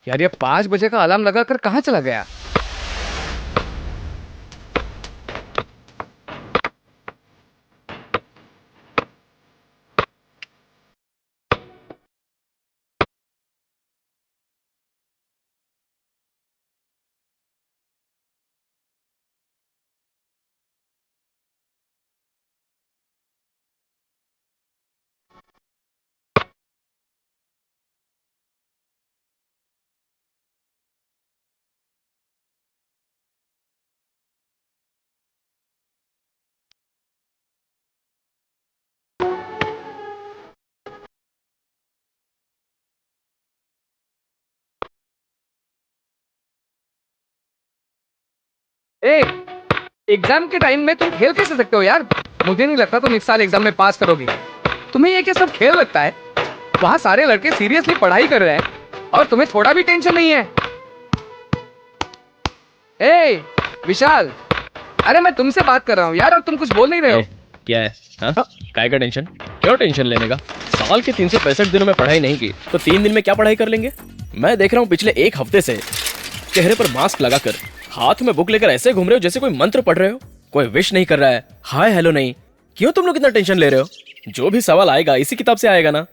यार ये 5 बजे का अलार्म लगाकर कहाँ चला गया? ए, एग्जाम के टाइम में तुम खेल कैसे सकते हो यार? मुझे नहीं लगता तुम इस साल एग्जाम में पास करोगी। तुम्हें ये क्या सब खेल लगता है? वहाँ सारे लड़के सीरियसली पढ़ाई कर रहे हैं और तुम्हें थोड़ा भी टेंशन नहीं है। ए, विशाल, अरे मैं तुमसे बात कर रहा हूँ यार और तुम कुछ बोल नहीं रहे हो। क्या है? हाँ? काय का टेंशन? क्यों टेंशन लेने का? साल के 365 दिनों में पढ़ाई नहीं की तो 3 दिन में क्या पढ़ाई कर लेंगे? मैं देख रहा हूँ पिछले 1 हफ्ते से चेहरे पर मास्क लगाकर हाथ में बुक लेकर ऐसे घूम रहे हो जैसे कोई मंत्र पढ़ रहे हो। कोई विश नहीं कर रहा है, हाय हेलो नहीं। क्यों तुम लोग इतना टेंशन ले रहे हो? जो भी सवाल आएगा इसी किताब से आएगा ना।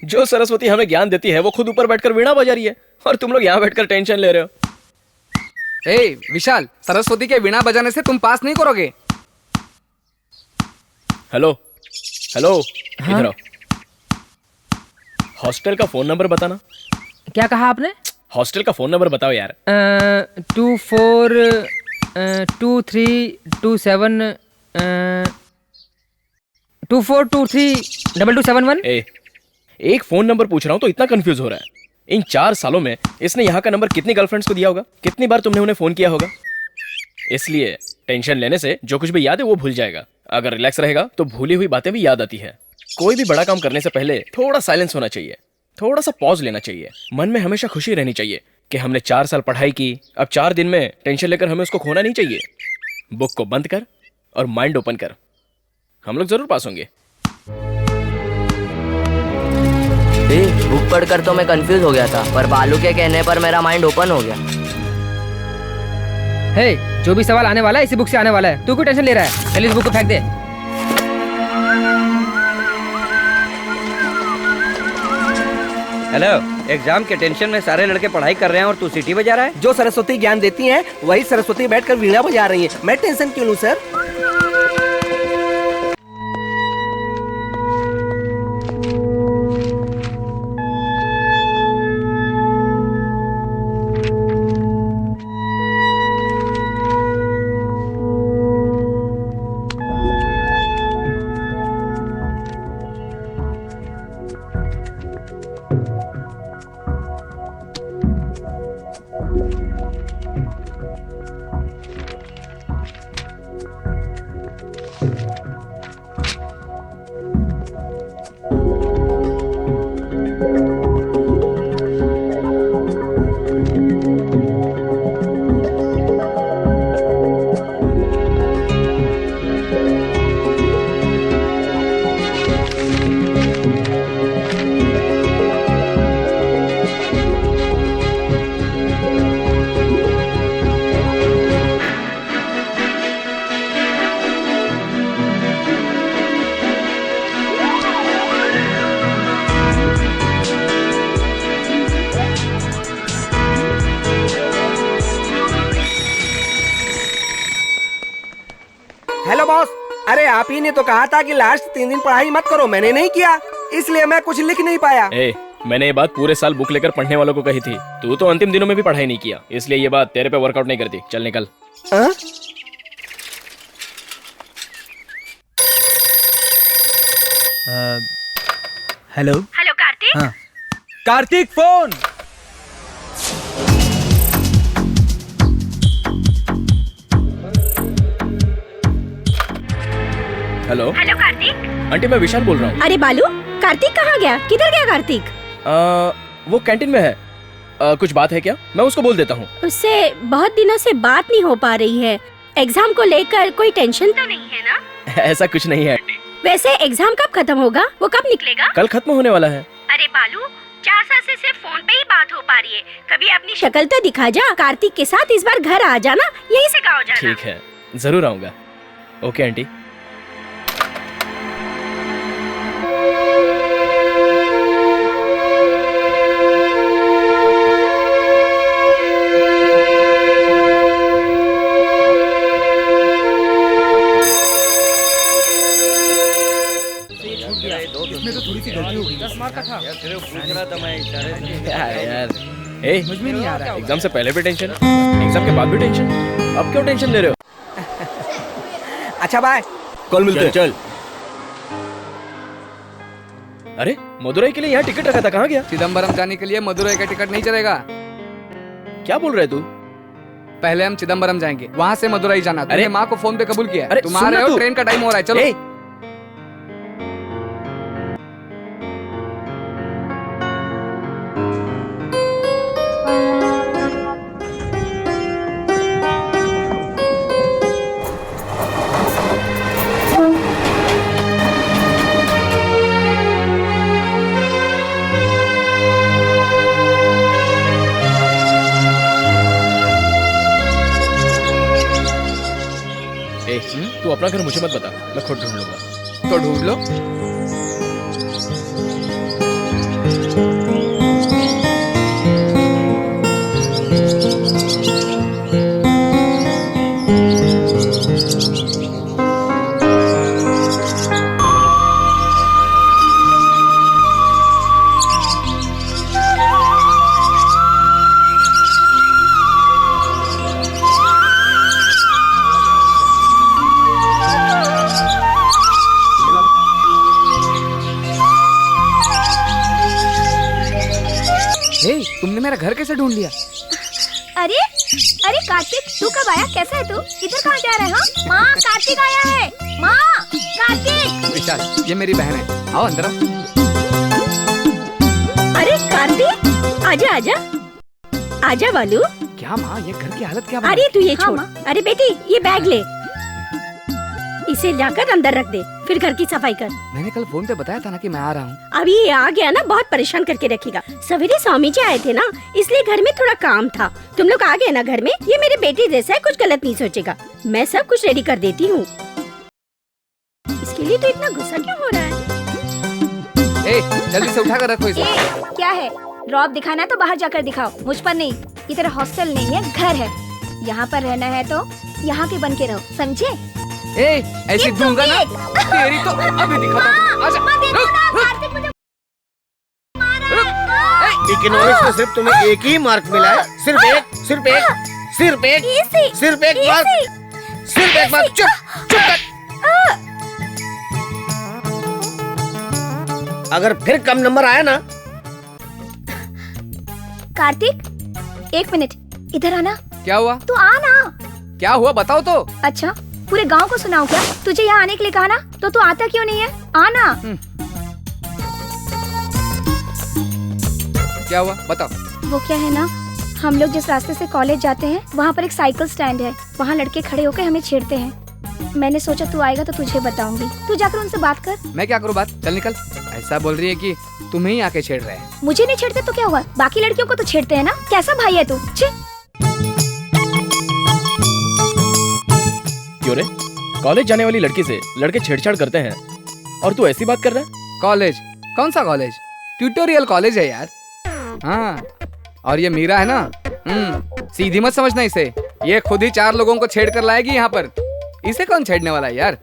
जो सरस्वती हमें ज्ञान देती है वो खुद ऊपर बैठकर वीणा बजा रही है और तुम लोग यहाँ बैठकर टेंशन ले रहे हो। ए, विशाल, सरस्वती के वीणा बजाने से तुम पास नहीं करोगे। हेलो हेलो, इधर आओ। हॉस्टल का फोन नंबर बताना। क्या कहा आपने? हॉस्टल का फोन नंबर बताओ यार। 242327 24232271। एक फोन नंबर पूछ रहा हूँ तो इतना कंफ्यूज हो रहा है। इन 4 सालों में इसने यहाँ का नंबर कितनी गर्लफ्रेंड्स को दिया होगा? कितनी बार तुमने उन्हें फोन किया होगा? इसलिए टेंशन लेने से जो कुछ भी याद है वो भूल जाएगा। अगर रिलैक्स रहेगा तो भूली हुई बातें भी याद आती है। कोई भी बड़ा काम करने से पहले थोड़ा साइलेंस होना चाहिए, थोड़ा सा पॉज लेना चाहिए। मन में हमेशा खुशी रहनी चाहिए कि हमने 4 साल पढ़ाई की, अब 4 दिन में टेंशन लेकर हमें उसको खोना नहीं चाहिए। बुक को बंद कर और माइंड ओपन कर, हम लोग जरूर पास होंगे। बुक पढ़कर तो मैं कंफ्यूज हो गया था, पर बालू के कहने पर मेरा माइंड ओपन हो गया। हे, जो भी सवाल आने वाला है इसी बुक से आने वाला है। तू क्यों टेंशन ले रहा है? चल इस बुक को फेंक दे। हेलो, एग्जाम के टेंशन में सारे लड़के पढ़ाई कर रहे हैं और तू सीटी बजा रहा है। जो सरस्वती ज्ञान देती हैं वही सरस्वती बैठकर वीणा बजा रही हैं। मैं टेंशन क्यों लूं सर? हेलो बॉस, अरे आप ही ने तो कहा था कि लास्ट 3 दिन पढ़ाई मत करो। मैंने नहीं किया, इसलिए मैं कुछ लिख नहीं पाया। मैंने ये बात पूरे साल बुक लेकर पढ़ने वालों को कही थी। तू तो अंतिम दिनों में भी पढ़ाई नहीं किया, इसलिए ये बात तेरे पे वर्कआउट नहीं करती। चल निकल। Hello hello Kartik. हाँ। Kartik phone. Hello hello Kartik. Aunty, मैं विशाल बोल रहा हूँ। अरे बालू, कार्तिक कहाँ गया? किधर गया कार्तिक? वो कैंटीन में है। कुछ बात है क्या? मैं उसको बोल देता हूँ। उससे बहुत दिनों से बात नहीं हो पा रही है। एग्जाम को लेकर कोई टेंशन तो नहीं है ना? ऐसा कुछ नहीं है आंटी। वैसे एग्जाम कब खत्म होगा? वो कब निकलेगा? कल खत्म होने वाला है। अरे बालू, 4 4 साल से सिर्फ फोन पे ही बात हो पा रही है। कभी अपनी शक्ल तो दिखा जा। कार्तिक के साथ इस बार घर आ जाना, यहीं से गाँव जाना। ठीक है, जरूर आऊंगा। Okay aunty. यार ए, नहीं आ रहा। एग्जाम से पहले भी टेंशन, एग्जाम के बाद भी टेंशन। अब क्यों टेंशन ले रहे हो? अच्छा बाय। कल मिलते हैं। चल। अरे मदुरई के लिए यहाँ टिकट रखा था, कहाँ गया? चिदम्बरम जाने के लिए मदुरई का टिकट नहीं चलेगा। क्या बोल रहे तू? पहले हम चिदम्बरम जाएंगे, वहाँ से मदुरई जाना। अरे अरे माँ को फोन पे कबूल किया। अरे तुम आ सुन रहे ना हो, तू। ट्रेन का टाइम हो रहा है, चलो। ए, तू अपना घर मुझे मत बता, मैं खुद ढूंढ लूंगा। तो ढूंढ लो। हे, तुमने मेरा घर कैसे ढूंढ लिया? अरे अरे कार्तिक, तू कब आया? कैसा है तू? इधर कहाँ जा रहे हो? माँ, कार्तिक आया है। माँ, कार्तिक। विशाल, ये मेरी बहन है, आओ अंदर आओ। अरे कार्तिक, आजा आजा आजा बालू। क्या माँ, ये घर की हालत क्या बना? अरे तू ये छोड़। अरे बेटी, ये बैग ले, इसे लाकर अंदर रख दे, फिर घर की सफाई कर। मैंने कल फोन पे बताया था ना कि मैं आ रहा हूँ। अभी ये आ गया ना, बहुत परेशान करके रखेगा। सवेरे स्वामी जी आए थे ना, इसलिए घर में थोड़ा काम था। तुम लोग आ गए ना घर में, ये मेरे बेटे जैसा है, कुछ गलत नहीं सोचेगा। मैं सब कुछ रेडी कर देती हूँ। इसके लिए तो इतना गुस्सा क्यों हो रहा है? ए, जल्दी से उठा कर रखो इसे। क्या है? रॉब दिखाना है तो बाहर जाकर दिखाओ, मुझ पर नहीं। ये तेरा हॉस्टल नहीं है, घर है। यहाँ पर रहना है तो यहाँ के बन के रहो, समझे? ए, ऐसे दूंगा ना तेरी तो अभी दिखाता हूँ। आजा, रुक, रुक। इकोनॉमिक्स में सिर्फ तुम्हें एक ही मार्क मिला है, सिर्फ एक, सिर्फ एक, सिर्फ एक, सिर्फ एक मार्क, सिर्फ एक मार्क। चुप चुप कर। अगर फिर कम नंबर आया ना। कार्तिक, एक मिनट, इधर आना। क्या हुआ? तू आना। क्या हुआ बताओ तो। अच्छा, पूरे गांव को सुनाऊं क्या? तुझे यहाँ आने के लिए कहा ना, तो तू आता क्यों नहीं है? आना। क्या हुआ बताओ। वो क्या है ना, हम लोग जिस रास्ते से कॉलेज जाते हैं, वहाँ पर एक साइकिल स्टैंड है। वहाँ लड़के खड़े होकर हमें छेड़ते हैं। मैंने सोचा तू आएगा तो तुझे बताऊंगी। तू जाकर उनसे बात कर। मैं क्या करूँ बात? चल निकल। ऐसा बोल रही है कि तुम्हें ही आके छेड़ रहे हैं। मुझे नहीं छेड़ते तो क्या हुआ? बाकी लड़कियों को तो छेड़ते हैं ना। कैसा भाई है तू? छी। क्यों रे? कॉलेज जाने वाली लड़की से लड़के छेड़छाड़ करते हैं और तू ऐसी बात कर रहा है? कॉलेज? कौन सा कॉलेज? ट्यूटोरियल कॉलेज है यार। हाँ, और ये मीरा है ना, सीधी मत समझना इसे। ये खुद ही 4 लोगों को छेड़ कर लाएगी यहाँ पर। इसे कौन छेड़ने वाला है यार?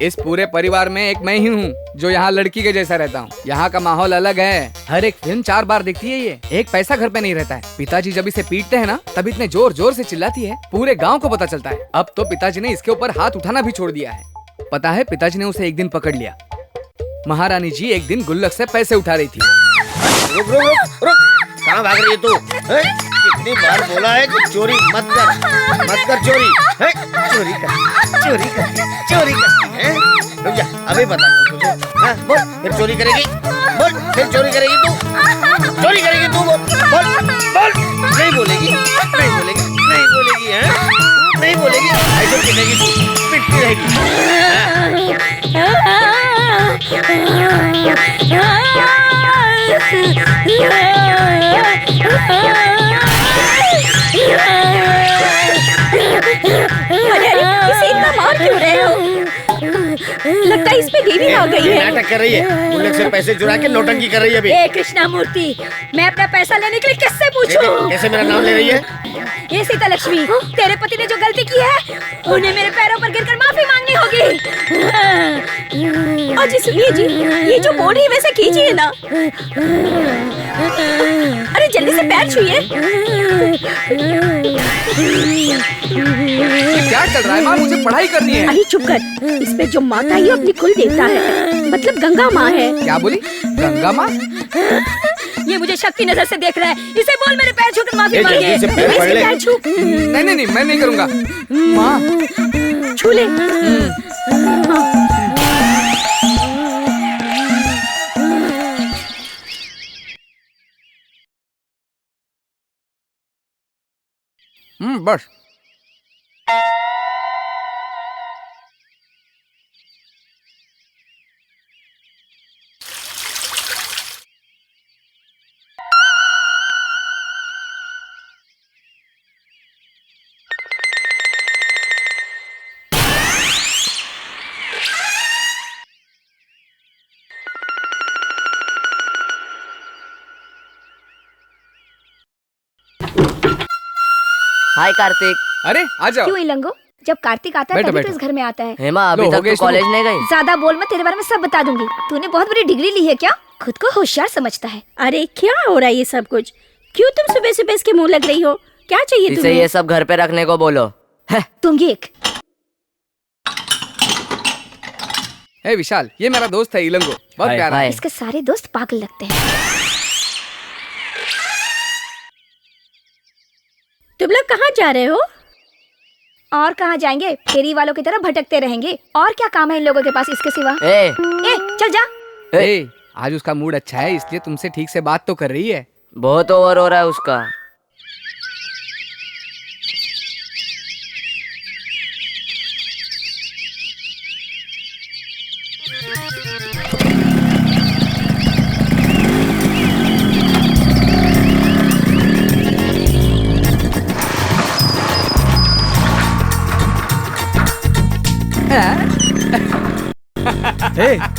इस पूरे परिवार में एक मैं ही हूँ जो यहाँ लड़की के जैसा रहता हूँ। यहाँ का माहौल अलग है। हर एक फिल्म 4 बार देखती है ये। एक पैसा घर पे नहीं रहता है। पिताजी जब इसे पीटते हैं ना, तब इतने जोर जोर से चिल्लाती है, पूरे गांव को पता चलता है। अब तो पिताजी ने इसके ऊपर हाथ उठाना भी छोड़ दिया है। पता है, पिताजी ने उसे एक दिन पकड़ लिया। महारानी जी एक दिन गुल्लक से पैसे उठा रही थी। रुक रुक रुक रुक, कहाँ भाग रही है तू? कितनी बार बोला है कि चोरी मत कर, मत कर चोरी। चोरी कर, चोरी कर, चोरी कर। रुक जा, अभी बता तुझे। हाँ, बोल, फिर चोरी करेगी? बोल, फिर चोरी करेगी तू? चोरी करेगी तू? बोल बोल बोल। नहीं बोलेगी, नहीं बोलेगी, नहीं बोलेगी, हैं? नहीं बोलेगी, ऐसे पिटेगी तू, पिटती रहेगी। अरे इसे इतना मार क्यों रहे हो? लगता है इस पे गेविंग आ गई ये है। नाटक कर रही है, गुल्लक से पैसे चुरा के नौटंकी कर रही है अभी। ए कृष्णा मूर्ति, मैं अपना पैसा लेने के लिए किससे पूछूं? कैसे मेरा नाम ले रही है? ये सीता लक्ष्मी, तेरे पति ने जो गलती की है उन्हें मेरे पैरों पर गिरकर माफी मांगनी होगी। अजी सुनिए जी, ये जो बोल रही है वैसे कीजिए ना। अरे जल्दी से पैर छुइए। ये क्या चल रहा है माँ? मुझे पढ़ाई करनी है। अरे चुप कर, इस पे जो माता है अपनी कुल देवता है, मतलब गंगा माँ है। क्या बोली? गंगा माँ? ये मुझे शक्ति नजर से देख रहा है, इसे बोल मेरे पैर छूकर माफी ए, मांगे। जल्दी से पैर मैं पढ़ इसके ले। पैर छू। नहीं, मैं नहीं करूँगा। माँ, छू ले। बस। हाय कार्तिक। अरे आ जाओ। क्यों इलंगो? जब कार्तिक आता है बैठो, तभी तो बैठो। इस घर में आता है। हेमा लो, अभी हो तक गया तू शुरू। कॉलेज नहीं गई? ज्यादा बोल मैं तेरे बारे में सब बता दूंगी। तूने बहुत बड़ी डिग्री ली है क्या? खुद को होशियार समझता है। अरे क्या हो रहा है ये सब कुछ? क्यों तुम सुबह सुबह इसके मुंह लग रही हो? क्या चाहिए इसे तुम्हें? ये सब घर पे रखने को बोलो। तुम ये एक हे विशाल, ये मेरा दोस्त है इलंगो, बहुत हाय, प्यारा है। हाय। इसके सारे दोस्त पागल लगते हैं। तुम लोग कहाँ जा रहे हो? और कहाँ जाएंगे? फेरी वालों की तरह भटकते रहेंगे। और क्या काम है इन लोगों के पास इसके सिवा? ए, ए, चल जा। ए, आज उसका मूड अच्छा है इसलिए तुमसे ठीक से बात तो कर रही है। बहुत ओवर हो रहा है उसका।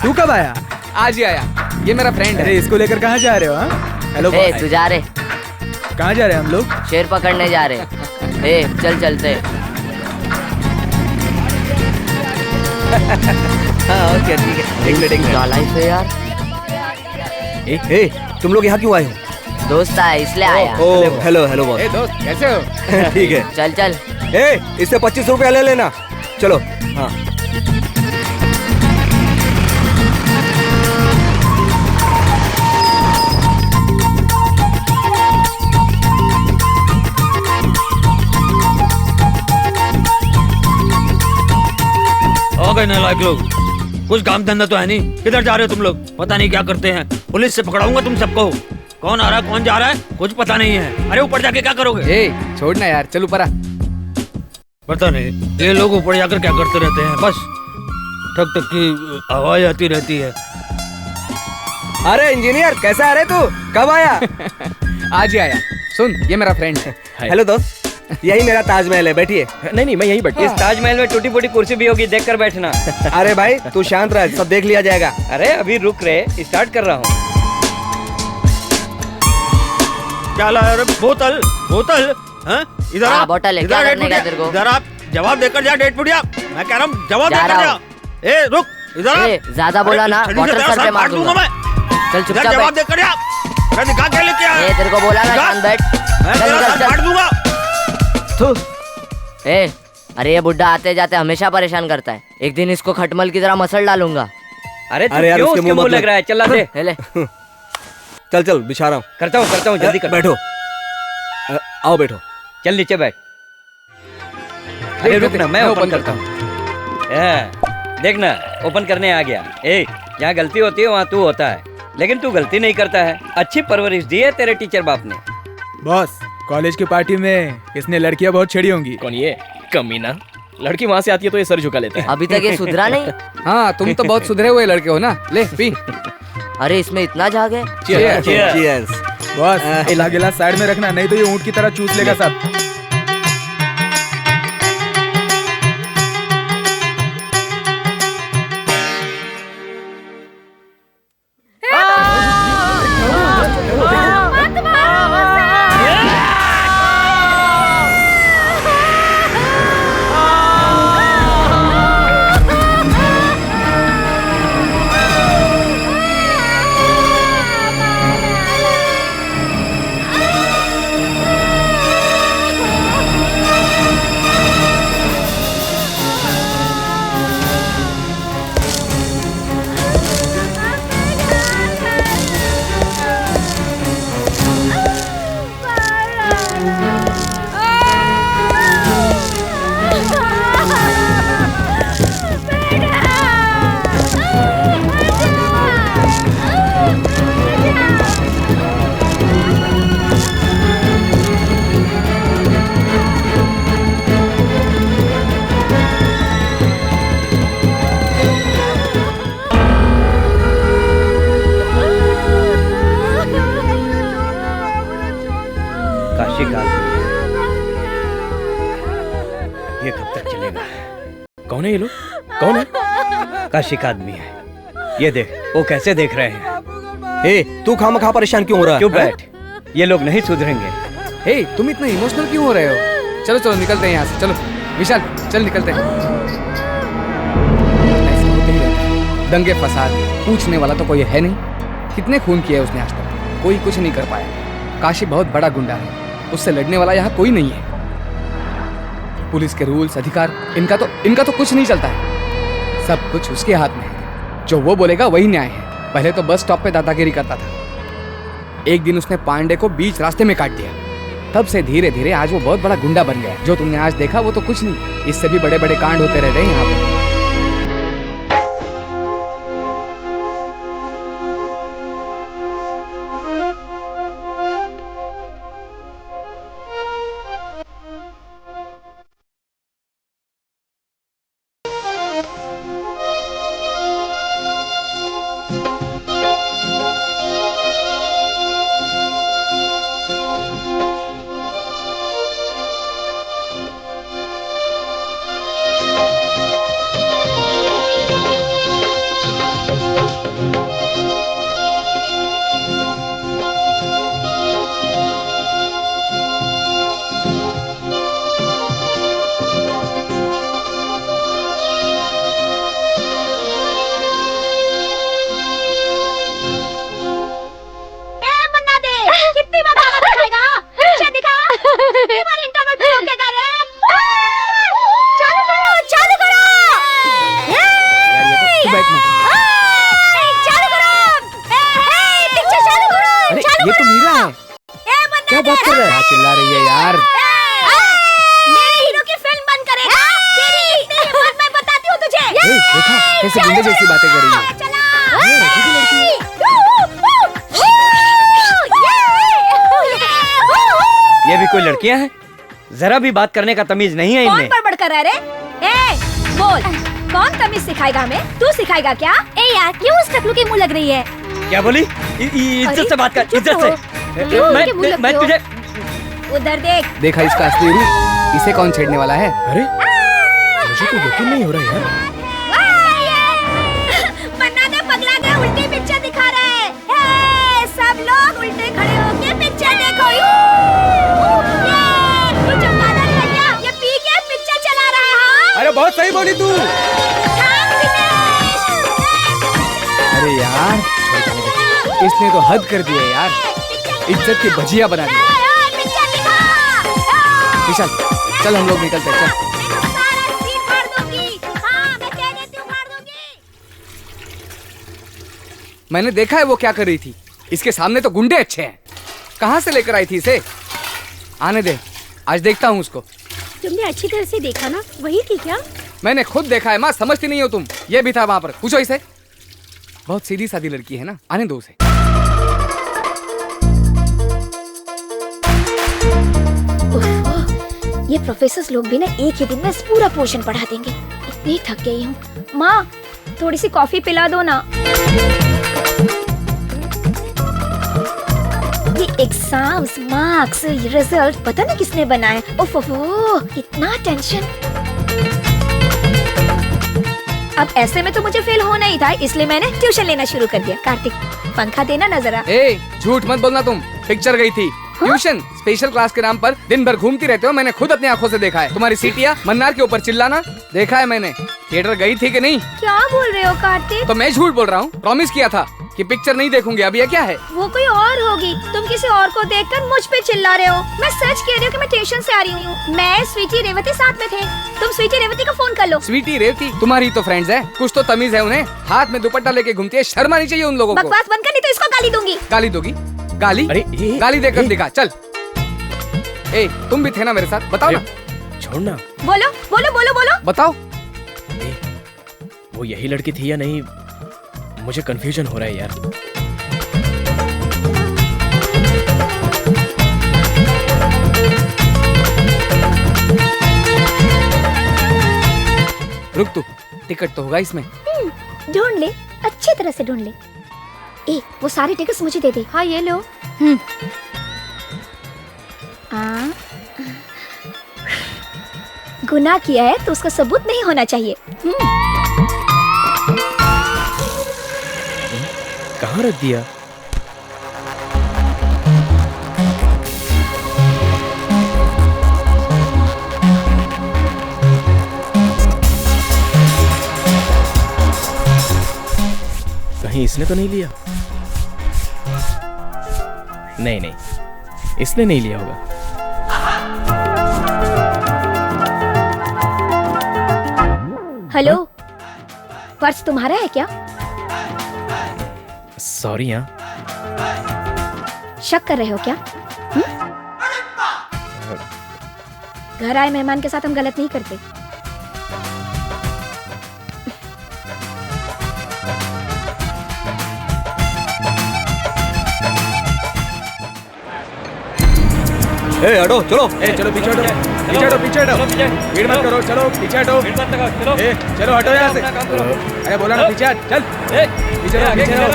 तू कब आया? आज ही आया। ये मेरा फ्रेंड है। अरे इसको लेकर कहाँ जा रहे हो? हाँ? हेलो ए, बॉस। तू जा रहे? कहाँ जा रहे हैं हम लोग? शेर पकड़ने जा रहे। ए, चल चलते। हाँ ओके ठीक है। देख ले। क्या लाइफ है यार। ए, तुम लोग यहाँ क्यों आए हो? दोस्त आया इसलिए आया। ओ हेलो बॉस। ए दोस्त, कैसे हो? ठीक है। चल चल। ए, इससे 25 रुपया ले लेना। चलो। हाँ हो गए नालायक लोग, कुछ काम धंधा तो है नहीं। किधर जा रहे हो तुम लोग? पता नहीं क्या करते हैं। पुलिस से पकड़ाऊंगा तुम सबको। कौन आ रहा है कौन जा रहा है कुछ पता नहीं है। अरे ऊपर जाके क्या करोगे? ए, छोड़ना यार, चल ऊपर आ। पता नहीं ये लोग ऊपर जाकर क्या करते रहते हैं। बस ठक ठक की आवाज आती रहती है। अरे इंजीनियर, कैसा आ रहे तू? कब आया? आज ही आया। सुन, ये मेरा फ्रेंड है। हाय। हेलो दोस्त, यही मेरा ताजमहल है, बैठिए। नहीं, मैं यहीं बैठ। इस ताजमहल में टूटी फूटी कुर्सी भी होगी, देख कर बैठना। अरे भाई तू शांत रह, सब देख लिया जाएगा। अरे अभी रुक रहे, स्टार्ट कर रहा हूँ। क्या लाया रे? बोतल बोतल? हाँ? इधर हाँ, आ, बोतल है, इधर क्या आ, करने डेढ़ का फुटिया। तेरे को? इधर आप जवाब देकर जा, डेढ़ फुटिया। मैं कह रहा हूँ जवाब जा देकर रहा जा। हूँ। ए रुक, इधर आ। ए, ज्यादा बोला अरे, ना, छड़ी से बॉटल तेरा सर पे मार दूंगा। मैं। चल इधर चुपचाप जवाब बैठ। देकर जा। मैं दिखा के लेके आया। ए, तेरे को बोला ना दिखा। शांत बैठ। मैं चल, तेरा चल, सर चल। फाड़ दूंगा। थू। ए, अरे ये बुड्ढा आते जाते हमेशा परेशान करता है। एक दिन इसको खटमल की तरह मसल डालूंगा। अरे तू अरे यार, क्यों उसके उसके मुंह मुंह मत लग रहा है? चला दे। ले ले। चल बिछा रहा हूँ। करता हूँ जल्दी कर। बैठो। आओ बैठो। चल नीचे बैठ। अरे रुक ना, मैं ओपन करता हूँ। देखना, ओपन करने आ गया। ए, जहाँ गलती होती है वहाँ तू होता है, लेकिन तू गलती नहीं करता है। अच्छी परवरिश दी है तेरे टीचर बाप ने। बॉस, कॉलेज की पार्टी में इसने लड़कियां बहुत छेड़ी होंगी। कौन ये कमीना? लड़की वहां से आती है तो ये सर झुका लेता है। अभी तक ये सुधरा नहीं। हाँ, तुम तो बहुत सुधरे हुए लड़के हो ना। ले पी। अरे इसमें इतना झाग है। Cheers. बॉस इला गिलास साइड में रखना, नहीं तो ये ऊँट की तरह चूस लेगा सब। काशी का ये कब तक चलेगा? कौन है ये लोग? कौन है? काशी का आदमी है, ये देख वो कैसे देख रहे हैं। ए, तू खामखा परेशान क्यों हो रहा है? चुप बैठ, ये लोग नहीं सुधरेंगे। हे, तुम इतने इमोशनल क्यों हो रहे हो? चलो चलो निकलते हैं यहाँ से, चलो विशाल चल निकलते हैं। ऐसे होते ही रहता है। दंगे फसाद पूछने वाला तो कोई है नहीं। कितने खून किए उसने आज तक, कोई कुछ नहीं कर पाया। काशी बहुत बड़ा गुंडा है, उससे लड़ने वाला यहाँ कोई नहीं है। पुलिस के रूल्स अधिकार इनका तो कुछ नहीं चलता है। सब कुछ उसके हाथ में है, जो वो बोलेगा वही न्याय है। पहले तो बस स्टॉप पे दादागिरी करता था, एक दिन उसने पांडे को बीच रास्ते में काट दिया। तब से धीरे धीरे आज वो बहुत बड़ा गुंडा बन गया। जो तुमने आज देखा वो तो कुछ नहीं, इससे भी बड़े बड़े कांड होते रहते हैं यहाँ पे। ये तो मीरा है। क्या बात कर रहा है? चिल्ला रही है यार। मेरे हीरो की फिल्म बंद करेगा? तेरी इतनी हिम्मत मैं बताती हूँ तुझे। देखा कैसे गुंडे जैसी बातें कर रही है। ये भी कोई लड़कियां हैं? जरा भी बात करने का तमीज नहीं है कौन इनमें। बड़बड़ कर रहा है रे? ए, बोल, कौन तमीज सिखाएगा हमें? तू सिखाएगा क्या? ए यार, क्यों उस टकलू की मुंह लग रही है? क्या बोली? इज्जत से बात कर, इज्जत से। मैं तुझे उधर देख। देखा इसका असली रूप, इसे कौन छेड़ने वाला है? अरे मुझे तो यकीन नहीं हो रहा यार। मन्ना ने पगला के उल्टी पिक्चर दिखा रहा है। हे, सब लोग उल्टे खड़े होके पिक्चर देखो। ये चमगादड़ है क्या? ये पी के पिक्चर चला रहा है। अरे बहुत सही बोली तू। अरे यार इसने तो हद कर दी है यार, इज्जत की भजिया बना दी। विशाल चल हम लोग निकलते हैं, चल। मैंने देखा है वो क्या कर रही थी। इसके सामने तो गुंडे अच्छे हैं, कहाँ से लेकर आई थी इसे? आने दे, आज देखता हूँ उसको। तुमने अच्छी तरह से देखा ना, वही थी क्या? मैंने खुद देखा है माँ, समझती नहीं हो तुम। ये भी था वहां पर, पूछो इसे। बहुत सीधी सादी लड़की है ना, आने दो उसे। ये प्रोफेसर लोग भी ना एक ही दिन में पूरा पोर्शन पढ़ा देंगे। इतनी थक गई हूँ। माँ थोड़ी सी कॉफी पिला दो ना। एग्जाम्स, मार्क्स, रिजल्ट पता नहीं किसने बनाए। ओफ, इतना टेंशन। अब ऐसे में तो मुझे फेल होना ही था, इसलिए मैंने ट्यूशन लेना शुरू कर दिया। कार्तिक, पंखा देना ना जरा। ए, झूठ मत बोलना, तुम पिक्चर गई थी। ट्यूशन स्पेशल क्लास के नाम पर दिन भर घूमती रहते हो, मैंने खुद अपनी आंखों से देखा है। तुम्हारी सीटियाँ मन्नार के ऊपर चिल्लाना देखा है मैंने। थिएटर गई थी कि नहीं? क्या बोल रहे हो कार्तिक? तो मैं झूठ बोल रहा हूँ? प्रॉमिस किया था कि पिक्चर नहीं देखूंगी, अब ये क्या है? वो कोई और होगी, तुम किसी और को देखकर मुझ पे चिल्ला रहे हो। मैं सच कह रही हूँ कि मैं ट्यूशन से आ रही हूँ। मैं स्वीटी रेवती साथ में थे। तुम स्वीटी रेवती को फोन कर लो। स्वीटी रेवती तुम्हारी तो फ्रेंड्स है, कुछ तो तमीज है उन्हें। हाथ में दुपट्टा लेके घूमती है, शर्म आनी चाहिए उन लोगों को। बकवास बंद कर, नहीं तो इसको गाली दूंगी। गाली दोगी? गाली? अरे गाली देकर दिखा, चल। ए, तुम भी थे ना मेरे साथ, बताओ ना। छोड़ना। बोलो बोलो बोलो बोलो। बताओ। वो यही लड़की थी या नहीं, मुझे कंफ्यूजन हो रहा है यार। रुक तू, टिकट तो होगा इसमें। ढूंढ ले, अच्छी तरह से ढूंढ ले। ए, वो सारी टिकट्स मुझे दे दे। हाँ, ये लो। गुनाह किया है तो उसका सबूत नहीं होना चाहिए। कहाँ रख दिया? कहीं इसने तो नहीं लिया? नहीं, इसने नहीं लिया होगा। हेलो, पर्स तुम्हारा है क्या? सॉरी। हाँ, शक कर रहे हो क्या? घर आए मेहमान के साथ हम गलत नहीं करते। ए, हटो, चलो। चलो पीछे हटो, पीछे हटो। भीड़ मत करो, चलो पीछे हटो। चलो हटो यहाँ से। अरे बोला ना पीछे हट, चल। पीछे रहो, पीछे रहो।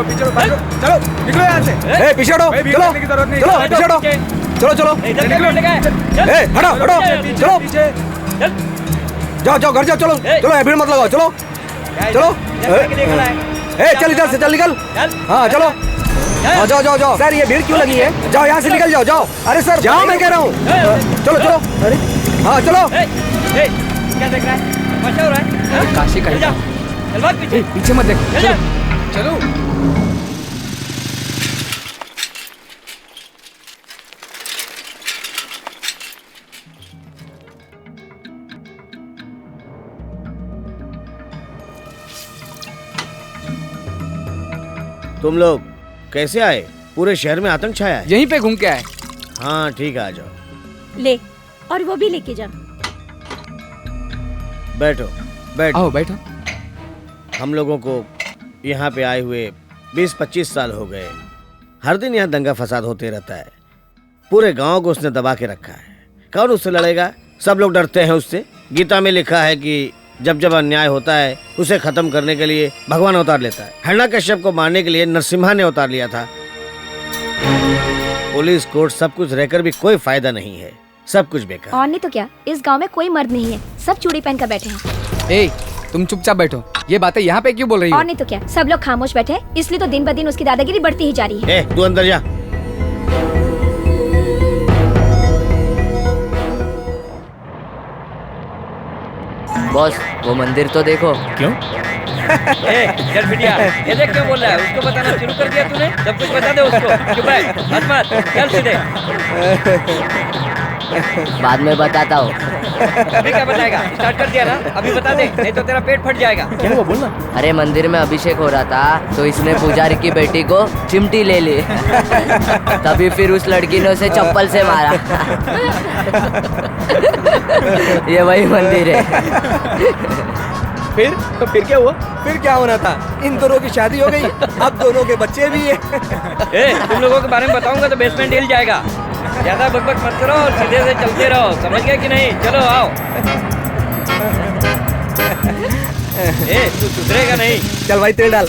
पीछे रहो, चलो निकलो यहाँ से। पीछे हटो, चलो, की जरूरत नहीं। चलो, पीछे हटो, चलो, चलो, पीछे जाओ, घर जाओ, चलो, भीड़ मत लगाओ, चलो। चल इधर से, चल निकल। हाँ, चलो। हाँ, जाओ। सर, ये भीड़ क्यों लगी है? जाओ यहाँ से, निकल जाओ। अरे सर, जाओ, मैं कह रहा हूँ। चलो। अरे हाँ, चलो। क्या देख रहा है? तमाशा हो रहा है? काशी का चल भाग पीछे। पीछे मत देख, चलो। तुम लोग कैसे आए? पूरे शहर में आतंक छाया है। यहीं पे घूम के आए। हाँ ठीक है, आ जाओ। ले, और वो भी लेके जा। बैठो। आओ, बैठो। हम लोगों को यहाँ पे आए हुए 20-25 साल हो गए। हर दिन यहाँ दंगा फसाद होते रहता है। पूरे गांव को उसने दबा के रखा है। कौन उससे लड़ेगा? सब लोग डरते हैं उससे। गीता में लिखा है कि जब जब अन्याय होता है उसे खत्म करने के लिए भगवान अवतार लेता है। हिरण्यकश्यप को मारने के लिए नरसिम्हा ने अवतार लिया था। पुलिस, कोर्ट, सब कुछ रहकर भी कोई फायदा नहीं है। सब कुछ बेकार। और नहीं तो क्या, इस गांव में कोई मर्द नहीं है, सब चूड़ी पहन कर बैठे हैं। ए, तुम चुपचाप बैठो। ये बातें यहाँ पे क्यों बोल रही हो? और नहीं तो क्या, सब लोग खामोश बैठे हैं, इसलिए तो दिन ब दिन उसकी दादागिरी बढ़ती ही जा रही है। तू अंदर जा। बॉस, वो मंदिर तो देखो। क्यों? चल बिटिया, ये देख क्यों बोल रहा है? उसको बताना शुरू कर दिया तूने? सब कुछ बता दे उसको। चुप रह, मत, चल सीधे। बाद में बताता हूँ। अभी क्या बताएगा? स्टार्ट कर दिया ना, अभी बता दे, नहीं तो तेरा पेट फट जाएगा। क्या हुआ, बोलना। अरे मंदिर में अभिषेक हो रहा था तो इसने पुजारी की बेटी को चिमटी ले ली। तभी फिर उस लड़की ने उसे चप्पल से मारा। ये वही मंदिर है। फिर क्या हुआ? फिर क्या होना था? इन दोनों की शादी हो गई, अब दोनों के बच्चे भी हैं। तुम लोगों के बारे में बताऊंगा तो बेसमेंट हिल जाएगा। ज्यादा बकबक मत करो और सीधे से चलते रहो, समझ गए कि नहीं? चलो आओ। तू सुधरेगा नहीं। चल भाई, तेल डाल।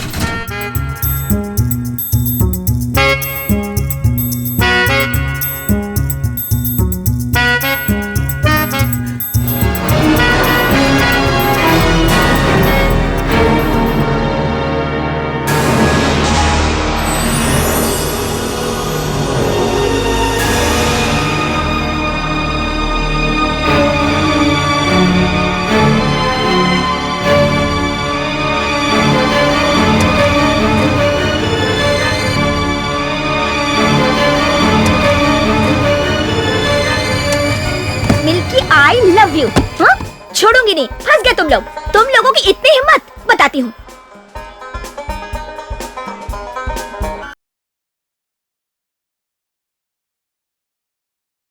I love you. हाँ छोड़ूंगी नहीं, फंस गए तुम लोग। तुम लोगों की इतनी हिम्मत, बताती हूँ।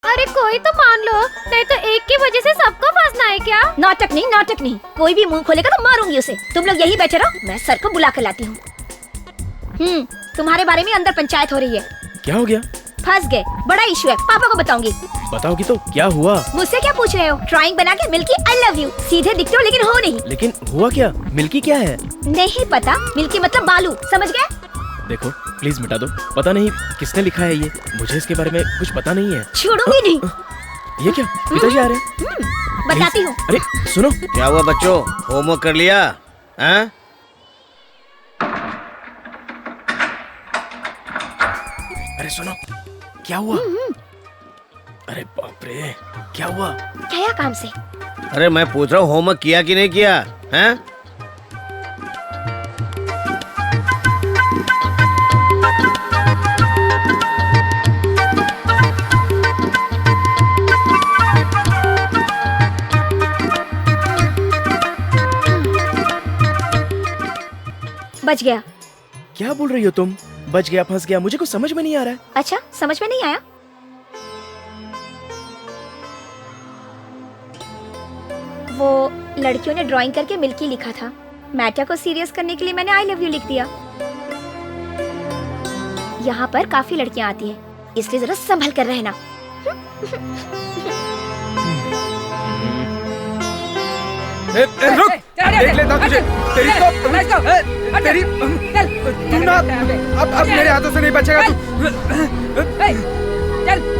अरे कोई तो मान लो, नहीं तो एक की वजह से सबको फंसना है क्या? नाटक नहीं, नाटक नहीं। कोई भी मुंह खोलेगा तो मारूंगी उसे। तुम लोग यही बैठे रहो, मैं सर को बुला कर लाती हूँ। तुम्हारे बारे में अंदर पंचायत हो रही है। क्या हो गया? फंस गए, बड़ा इशू है, पापा को बताऊंगी। बताओगी तो क्या हुआ? मुझसे क्या पूछ रहे हो? ड्राइंग बना के मिल्की आई लव यू। सीधे दिखते हो लेकिन हो नहीं। लेकिन हुआ क्या? मिल्की क्या है? नहीं पता, मिल्की मतलब बालू, समझ गए? देखो प्लीज मिटा दो, पता नहीं किसने लिखा है ये, मुझे इसके बारे में कुछ पता नहीं है। छोड़ूंगी नहीं। ये क्या, पिताजी आ रहे हैं? बताती हूँ। अरे सुनो, क्या हुआ बच्चों, होमवर्क कर लिया? हाँ? अरे सुनो, क्या हुआ? अरे बाप रे, क्या हुआ? क्या काम से? अरे मैं पूछ रहा हूँ होमवर्क किया कि नहीं किया? हैं? बच गया। क्या बोल रही हो तुम? बच गया, फंस गया, मुझे कुछ समझ में नहीं आ रहा है। अच्छा, समझ में नहीं आया? वो लड़कियों ने ड्राइंग करके मिल्की लिखा था। मैटर को सीरियस करने के लिए मैंने आई लव यू लिख दिया। यहाँ पर काफी लड़कियाँ आती हैं, इसलिए जरा संभल कर रहना। रुक, देख लेता हूँ तुझे। तेरी तू ना अब मेरे हाथों से नहीं बचेगा तू। चल।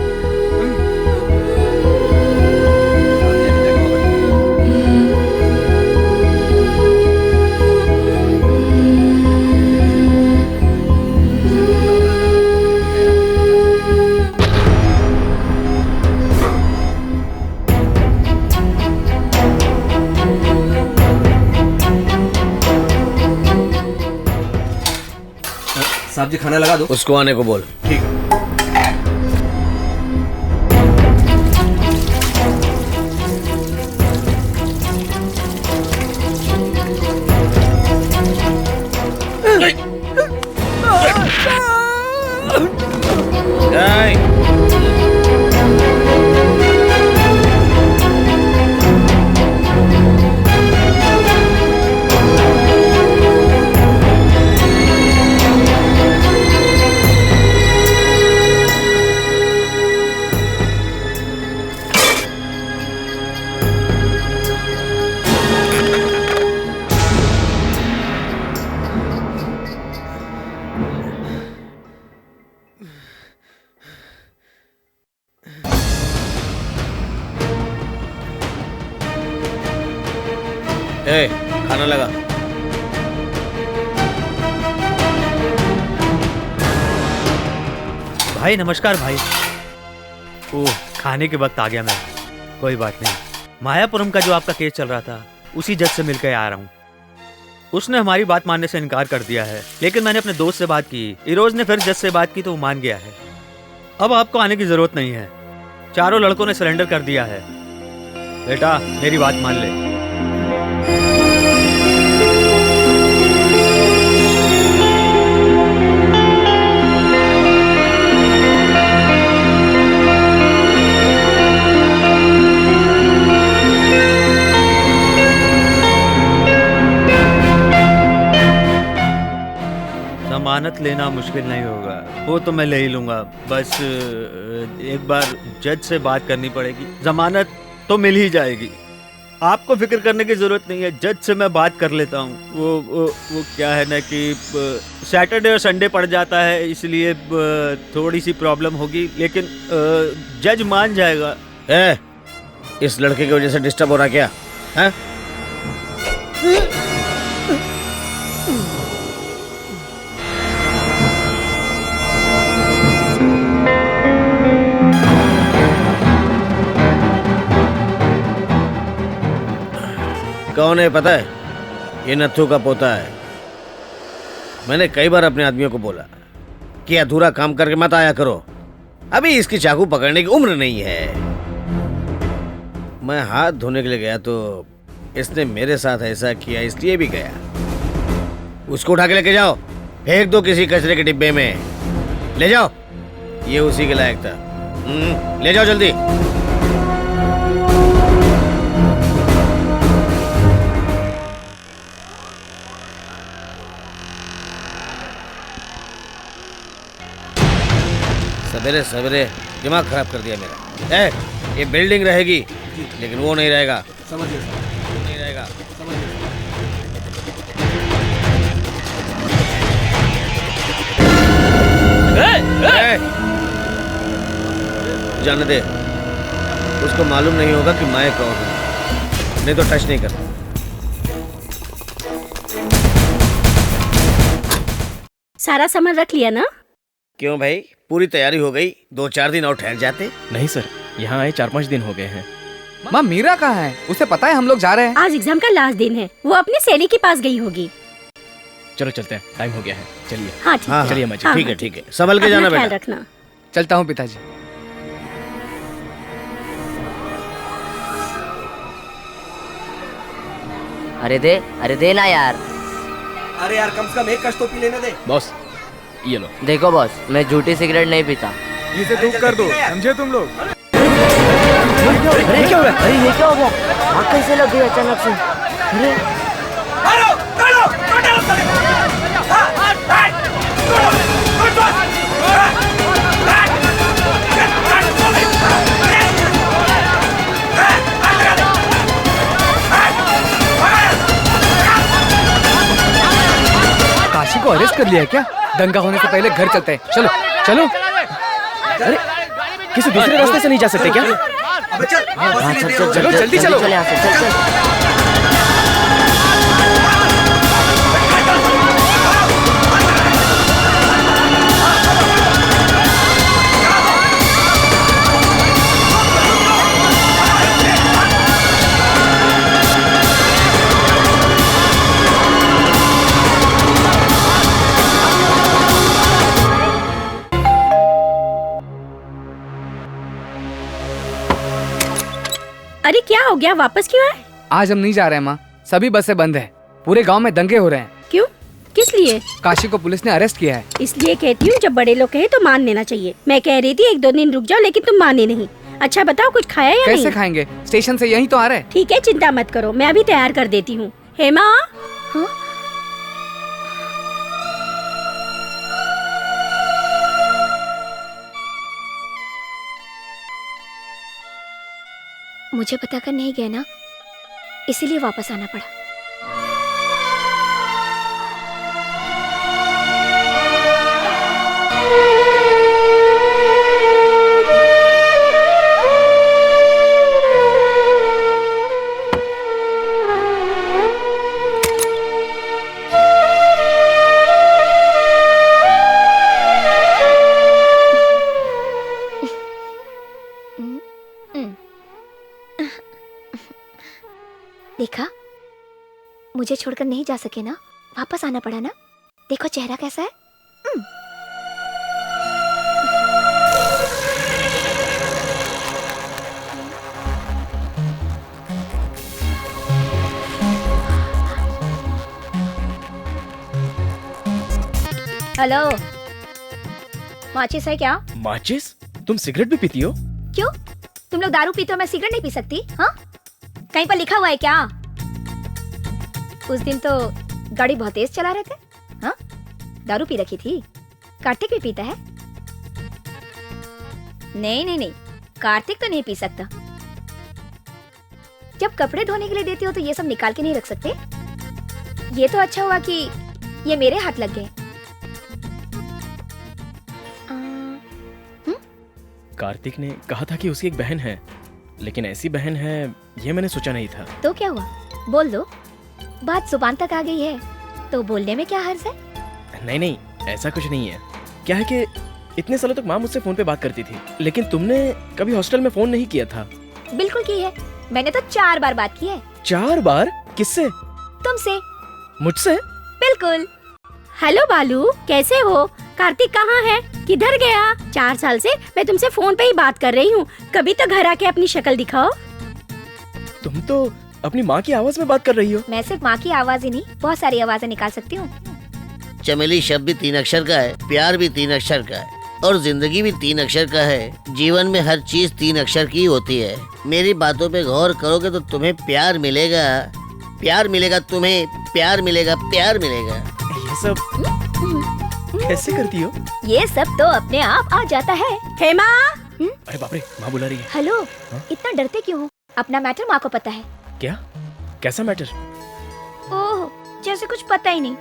साहब जी खाना लगा दो। उसको आने को बोल। ठीक है। खाना लगा। भाई नमस्कार भाई। ओह खाने के वक्त आ गया मैं। कोई बात नहीं। मायापुरम का जो आपका केस चल रहा था उसी जज से मिलकर आ रहा हूँ। उसने हमारी बात मानने से इनकार कर दिया है, लेकिन मैंने अपने दोस्त से बात की, इरोज ने फिर जज से बात की तो वो मान गया है। अब आपको आने की जरूरत नहीं है, चारों लड़कों ने सरेंडर कर दिया है। बेटा मेरी बात मान ले। जमानत लेना मुश्किल नहीं होगा, वो तो मैं ले ही लूंगा। बस एक बार जज से बात करनी पड़ेगी, जमानत तो मिल ही जाएगी। आपको फिक्र करने की जरूरत नहीं है, जज से मैं बात कर लेता हूँ। वो क्या है ना कि सैटरडे और संडे पड़ जाता है, इसलिए थोड़ी सी प्रॉब्लम होगी, लेकिन जज मान जाएगा। इस लड़के की वजह से डिस्टर्ब हो रहा क्या है? कौन है पता है? ये नत्थू का पोता है। मैंने कई बार अपने आदमियों को बोला कि अधूरा काम करके मत आया करो, अभी इसकी चाकू पकड़ने की उम्र नहीं है। मैं हाथ धोने के लिए गया तो इसने मेरे साथ ऐसा किया, इसलिए भी गया। उसको उठा के लेके जाओ, फेंक दो किसी कचरे के डिब्बे में। ले जाओ, ये उसी के लायक था। ले जाओ जल्दी। सवेरे सवेरे दिमाग खराब कर दिया मेरा। ये बिल्डिंग रहेगी लेकिन वो नहीं रहेगा। समझ गया, वो नहीं रहेगा। जाने दे, उसको मालूम नहीं होगा कि मैं कौन हूं, नहीं तो टच नहीं करता। सारा सामान रख लिया ना? क्यों भाई, पूरी तैयारी हो गई? 2-4 दिन और ठहर जाते। नहीं सर, यहाँ आए 4-5 दिन हो गए हैं। माँ मीरा कहाँ है? उसे पता है हम लोग जा रहे हैं? आज एग्जाम का लास्ट दिन है, वो अपनी सहेली के पास गई होगी। चलो चलते हैं, टाइम हो गया है, चलिए। हाँ ठीक है। चलिए अम्मा जी। ठीक है ठीक है, संभल के जाना अपना ख्याल बेटा। रखना। चलता हूँ पिताजी। अरे दे ना यार। अरे यार कम से कम एक कश तो पी लेने दे। बॉस ये लो। देखो बॉस, मैं झूठी सिगरेट नहीं पीता। इसे दूर कर दो, समझे तुम लोग? अरे क्या हो गया? अरे ये क्या हो गया? आग कैसे लग गई अचानक से? अरे काशी को अरेस्ट कर लिया है क्या? दंगा होने से पहले घर चलते हैं। चलो चलो। अरे किसी दूसरे रास्ते से नहीं जा सकते क्या? अबे चल, हाँ, चल चलो, जल्दी चलो। चल यहाँ से, चल। अरे क्या हो गया, वापस क्यों आए? आज हम नहीं जा रहे हैं माँ, सभी बसें बंद है। पूरे गांव में दंगे हो रहे हैं। क्यों, किस लिए? काशी को पुलिस ने अरेस्ट किया है। इसलिए कहती हूँ जब बड़े लोग कहे तो मान लेना चाहिए। मैं कह रही थी 1-2 दिन रुक जाओ, लेकिन तुम माने नहीं। अच्छा बताओ, कुछ खाया या कैसे नहीं? खाएंगे? स्टेशन से यहीं तो आ रहे हैं। ठीक है, चिंता मत करो, मैं अभी तैयार कर देती हूँ। हेमा, मुझे पता कर नहीं गया ना, इसीलिए वापस आना पड़ा। देखा, मुझे छोड़कर नहीं जा सके ना, वापस आना पड़ा ना। देखो चेहरा कैसा है। हेलो, माचिस है क्या? माचिस? तुम सिगरेट भी पीती हो? क्यों, तुम लोग दारू पीते हो, मैं सिगरेट नहीं पी सकती? हाँ, कहीं पर लिखा हुआ है क्या? उस दिन तो गाड़ी बहुत तेज चला रहे थे। हाँ, दारू पी रखी थी। कार्तिक भी पीता है? नहीं नहीं नहीं, कार्तिक तो नहीं पी सकता। जब कपड़े धोने के लिए देती हो तो ये सब निकाल के नहीं रख सकते। ये तो अच्छा हुआ कि ये मेरे हाथ लग गए। कार्तिक ने कहा था कि उसकी एक बहन है, लेकिन ऐसी बहन है ये मैंने सोचा नहीं था। तो क्या हुआ, बोल दो। बात जुबान तक आ गई है तो बोलने में क्या हर्ज है? नहीं नहीं, ऐसा कुछ नहीं है। क्या है कि इतने सालों तक माँ मुझसे फोन पे बात करती थी, लेकिन तुमने कभी हॉस्टल में फोन नहीं किया था। बिल्कुल की है, मैंने तो 4 बार बात की है। 4 बार? किससे? तुमसे। मुझसे? बिल्कुल। हेलो बालू, कैसे हो? कार्तिक कहाँ है, किधर गया? 4 साल से मैं तुमसे फोन पे ही बात कर रही हूँ, कभी तो घर आके अपनी शक्ल दिखाओ। तुम तो अपनी माँ की आवाज में बात कर रही हो। मैं सिर्फ माँ की आवाज ही नहीं, बहुत सारी आवाजें निकाल सकती हूँ। चमेली शब्द भी 3 अक्षर का है, प्यार भी 3 अक्षर का है और जिंदगी भी 3 अक्षर का है। जीवन में हर चीज 3 अक्षर की होती है। मेरी बातों पे गौर करोगे तो तुम्हें प्यार मिलेगा, प्यार मिलेगा, तुम्हें प्यार मिलेगा, प्यार मिलेगा। ये सब कैसे करती हो? ये सब तो अपने आप आ जाता है। हेमा, अरे बाप रे, माँ बुला रही है। हेलो, इतना डरते क्यों हो? अपना मैटर माँ को पता है। क्या? कैसा मैटर? ओह, जैसे कुछ पता ही नहीं।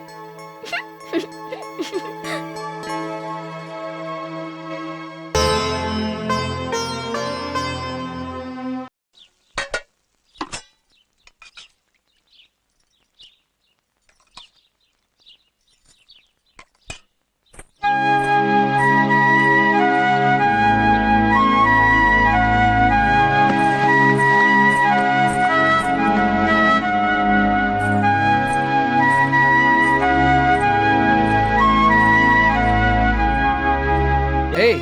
हे,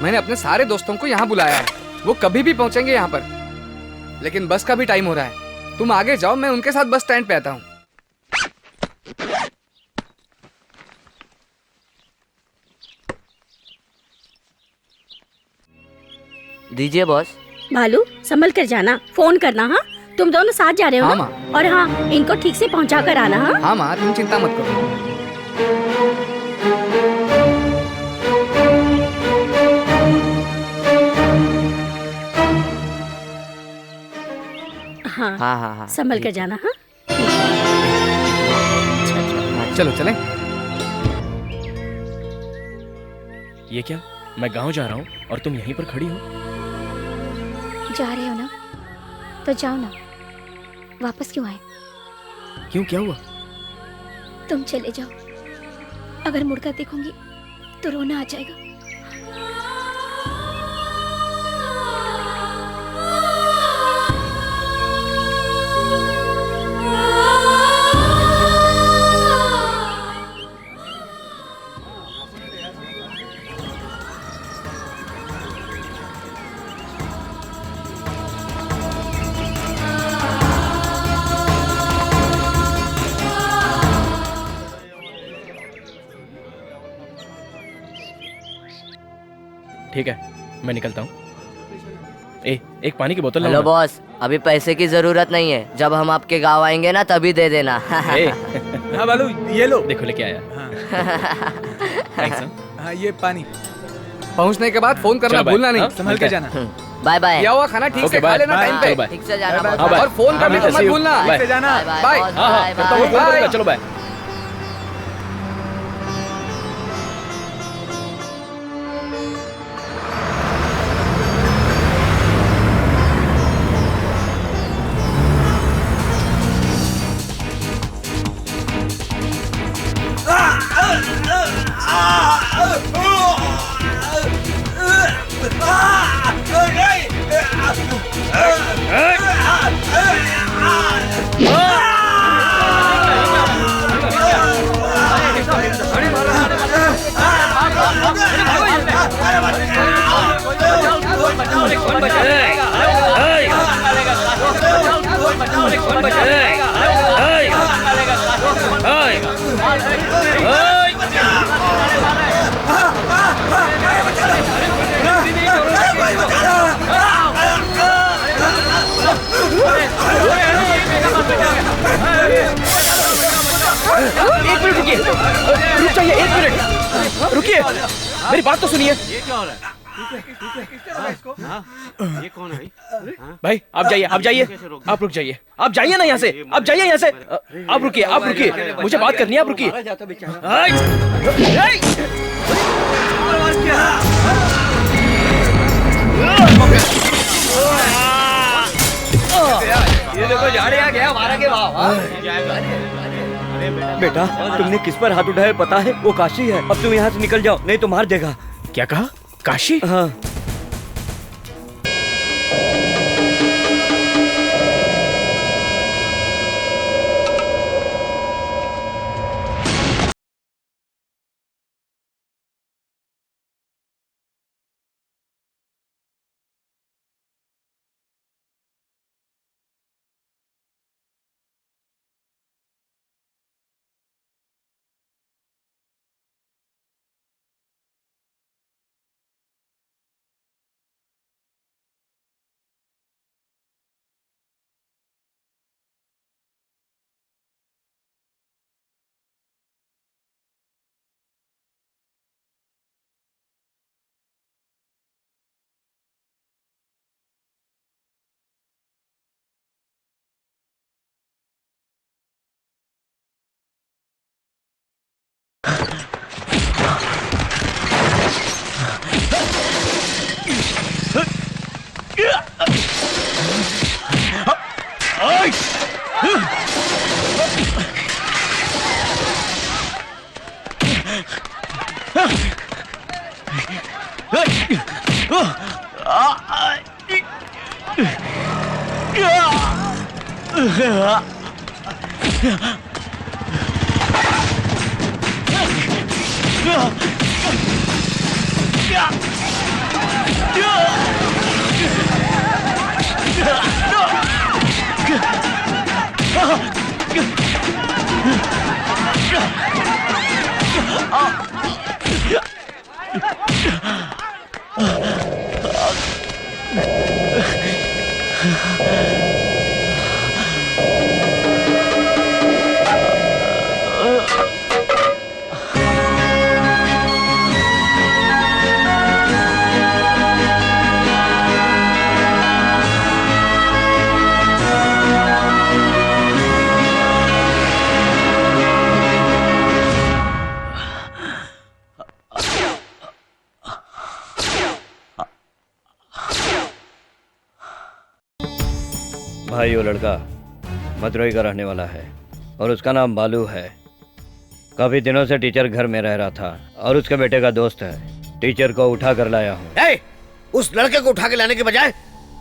मैंने अपने सारे दोस्तों को यहाँ बुलाया है, वो कभी भी पहुंचेंगे यहाँ पर। लेकिन बस का भी टाइम हो रहा है, तुम आगे जाओ, मैं उनके साथ बस स्टैंड पे आता हूँ। दीजिए बॉस। भालू संभल कर जाना, फोन करना। हाँ, तुम दोनों साथ जा रहे हो हाँ ना? माँ। और हाँ, इनको ठीक से पहुंचा कर आना। हाँ हाँ माँ, तुम चिंता मत करो। हाँ, हाँ हाँ हाँ। संभल कर जाना। हाँ, चलो चलें। ये क्या? मैं गांव जा रहा हूँ और तुम यहीं पर खड़ी हो? जा रहे हो ना, तो जाओ ना। वापस क्यों आए? क्यों, क्या हुआ? तुम चले जाओ, अगर मुड़कर देखूंगी तो रोना आ जाएगा। ठीक है, मैं निकलता हूँ। एक पानी की बोतल हेलो बॉस, अभी पैसे की जरूरत नहीं है, जब हम आपके गांव आएंगे ना तभी दे देना। हाँ बालू, ये लो। देखो लेके आया। Thanks, हाँ। हाँ, ये पानी। पहुंचने के बाद फोन करना चलो, बाय। भूलना नहीं। हाँ, संभल के जाना। Bye bye. किया हुआ खाना ठीक ओके, से खा बाय। लेना टाइम पे। चलो, बाय। ठीक से जाना बाय, बॉस। बाय। और फोन हाँ, करना बाय, तो मत see you। भूलना। बाय। ठीक से जाना। Bye bye. बॉस, हाँ हाँ, बाय, करता हूँ, बाय। फोन करूंगा। चलो बाय। एक मिनट रुकिए, रुक जाइए, 1 मिनट रुकिए, मेरी बात तो सुनिए। भाई आप जाइए, आप जाइए, आप रुक जाइए, आप जाइए ना यहाँ से, आप जाइए यहाँ से। आप रुकिए, आप रुकिए, मुझे बात करनी है, आप रुकिए। ये देखो झाड़े आ गया हमारा के वाह। बेटा तुमने किस पर हाथ उठाया पता है? वो काशी है। अब तुम यहाँ से निकल जाओ नहीं तो मार देगा। क्या कहा? काशी? हाँ भाई वो लड़का मदुरई का रहने वाला है और उसका नाम बालू है। काफी दिनों से टीचर घर में रह रहा था और उसके बेटे का दोस्त है। टीचर को उठा कर लाया हूँ। उस लड़के को उठा के लाने के बजाय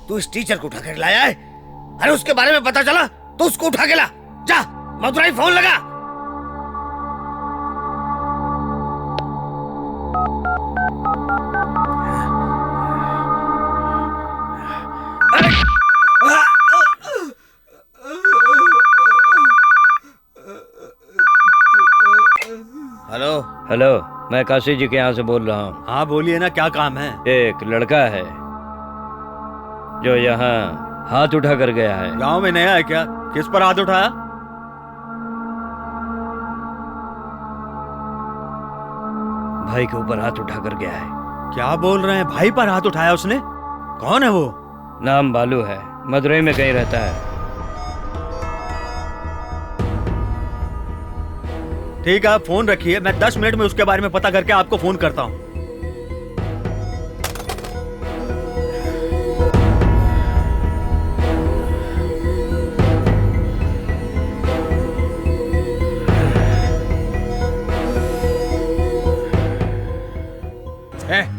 तू इस टीचर को उठा कर लाया है। अरे उसके बारे में पता चला तो उसको उठा के ला। जा मदुरई फोन लगा। हेलो हेलो, मैं काशी जी के यहाँ से बोल रहा हूँ। हाँ बोलिए ना, क्या काम है? एक लड़का है जो यहाँ हाथ उठा कर गया है। गांव में नया है क्या? किस पर हाथ उठाया? भाई के ऊपर हाथ उठा कर गया है। क्या बोल रहे हैं? भाई पर हाथ उठाया उसने? कौन है वो? नाम बालू है, मदुरई में कहीं रहता है। ठीक है, आप फोन रखिए, मैं 10 मिनट में उसके बारे में पता करके आपको फोन करता हूँ।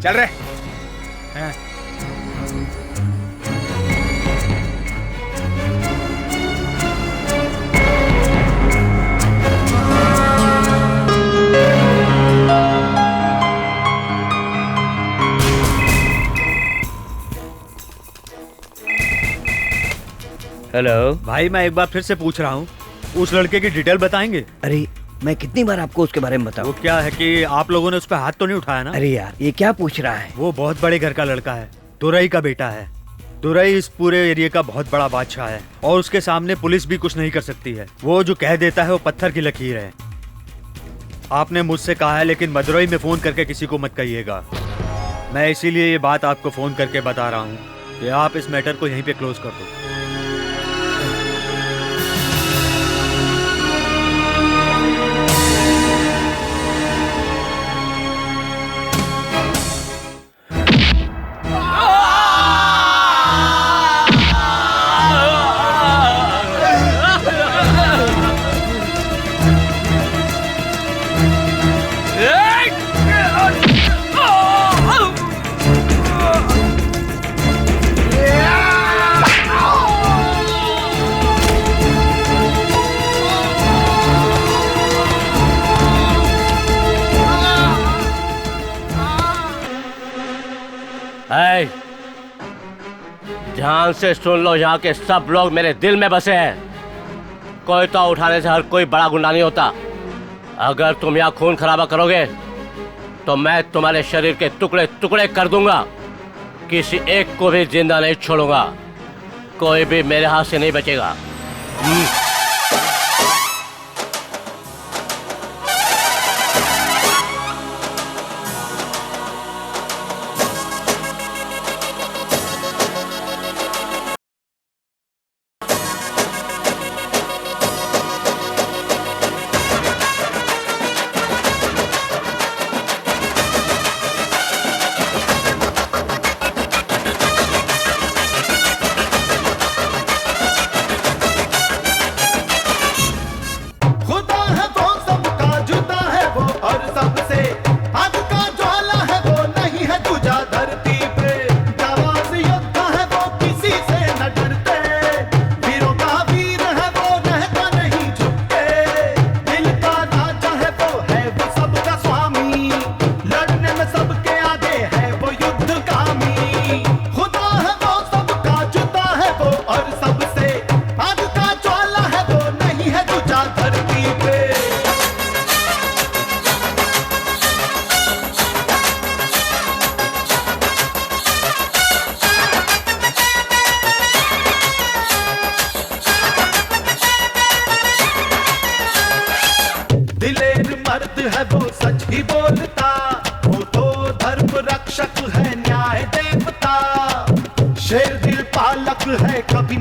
चल रहे। हेलो भाई, मैं एक बार फिर से पूछ रहा हूँ, उस लड़के की डिटेल बताएंगे? अरे मैं कितनी बार आपको उसके बारे में बताऊं? वो क्या है कि आप लोगों ने उस पर हाथ तो नहीं उठाया ना? अरे यार, ये क्या पूछ रहा है? वो बहुत बड़े घर का लड़का है, तुरई का बेटा है। तुरई इस पूरे एरिया का बहुत बड़ा बादशाह है और उसके सामने पुलिस भी कुछ नहीं कर सकती है। वो जो कह देता है वो पत्थर की लकीर है। आपने मुझसे कहा है, लेकिन मदुरई में फोन करके किसी को मत कहिएगा। मैं इसीलिए ये बात आपको फोन करके बता रहा हूँ कि आप इस मैटर को यहीं पे क्लोज कर दो। ध्यान से सुन लो, यहाँ के सब लोग मेरे दिल में बसे हैं। कोई तो उठाने से हर कोई बड़ा गुंडा नहीं होता। अगर तुम यहाँ खून खराबा करोगे तो मैं तुम्हारे शरीर के टुकड़े टुकड़े कर दूंगा। किसी एक को भी जिंदा नहीं छोड़ूंगा। कोई भी मेरे हाथ से नहीं बचेगा।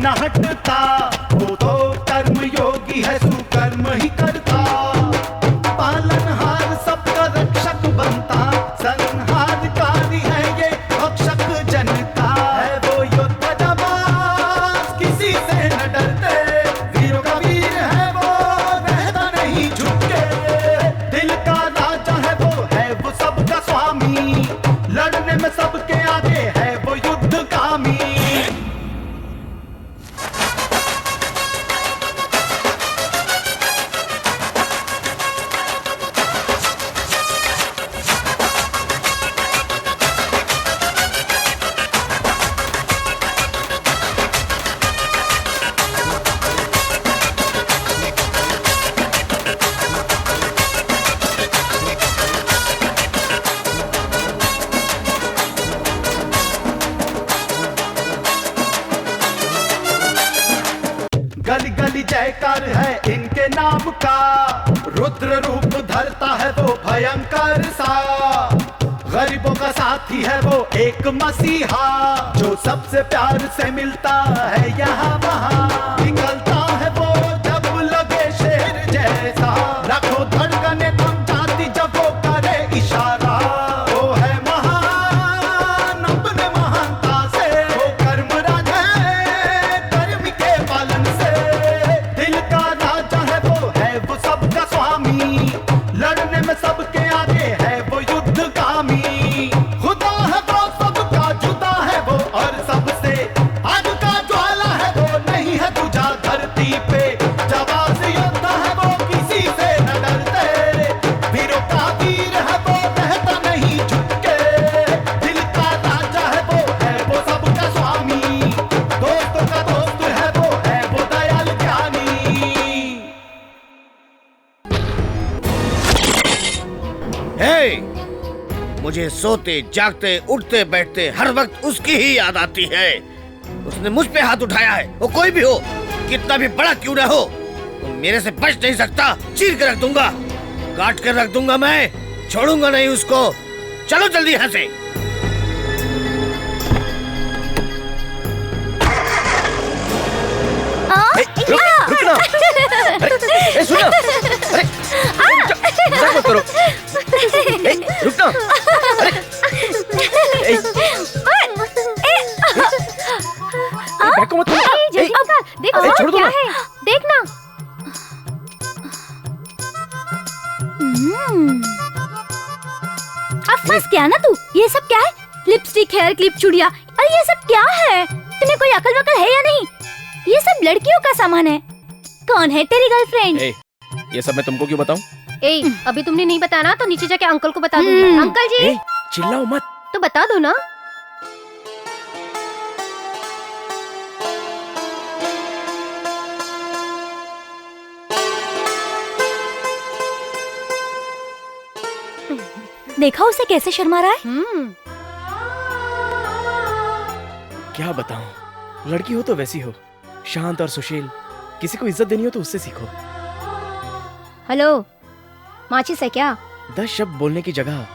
न हटता, वो तो कर्म योगी है, सुकर्म ही करता। पालनहार सबका रक्षक बनता, संहारकारी है ये भक्षक जनता। है वो योद्धा जाबाज, किसी से न डरते, वीरों का वीर है वो, रहता नहीं झुक के। दिल का राजा है वो सबका स्वामी, लड़ने में सबके आगे है वो युद्धकामी। गली गली जयकार है इनके नाम का, रुद्र रूप धरता है वो भयंकर सा। गरीबों का साथी है वो एक मसीहा, जो सबसे प्यार से मिलता है यहाँ वहाँ। निकलता है वो जब लगे शेर जैसा, रखो धड़कने थम जाती जब वो करे इशारा। वो है महान अपने महानता से, वो कर्मराज है कर्म के पालन से। दिल का राजा है वो सबका स्वामी, लड़ने में सबके आगे है वो युद्धकामी। खुदा है वो सबका जुदा है वो, और सबसे आग का ज्वाला है वो, नहीं है तुझा धरती पे। जाबाज योद्धा है वो, किसी से न डरते, वीरों का वीर है वो, रहता नहीं झुक के। दिल का राजा है वो सबका स्वामी, दोस्तों का दोस्त है वो दयाल ज्ञानी। मुझे सोते जागते उठते बैठते हर वक्त उसकी ही याद आती है। उसने मुझ पे हाथ उठाया है, वो कोई भी हो, कितना भी बड़ा क्यों ना हो, वो मेरे से बच नहीं सकता। चीर कर रख दूंगा, काट कर रख दूंगा, मैं छोड़ूंगा नहीं उसको। चलो जल्दी यहाँ से। रुकना। अरे सुनो, अरे मजाक मत करो। रुकना। बैग को मत खोलो। देखो छोड़ दो क्या ना। है, देखना। अब फंस गया ना तू। ये सब क्या है? लिपस्टिक, हेयर क्लिप, चूड़िया, अरे ये सब क्या है? तुम्हें कोई अकल वकल है या नहीं? ये सब लड़कियों का सामान है। कौन है तेरी गर्लफ्रेंड? ये सब मैं तुमको क्यों बताऊं? अभी तुमने नहीं बताया ना, तो नीचे जाके अंकल को बता दूंगी। अंकल जी चिल्लाओ मत। तो बता दो ना। देखा उसे कैसे शर्मा रहा है? क्या बताऊं, लड़की हो तो वैसी हो, शांत और सुशील। किसी को इज्जत देनी हो तो उससे सीखो। हेलो, माचिस है क्या? 10 शब्द बोलने की जगह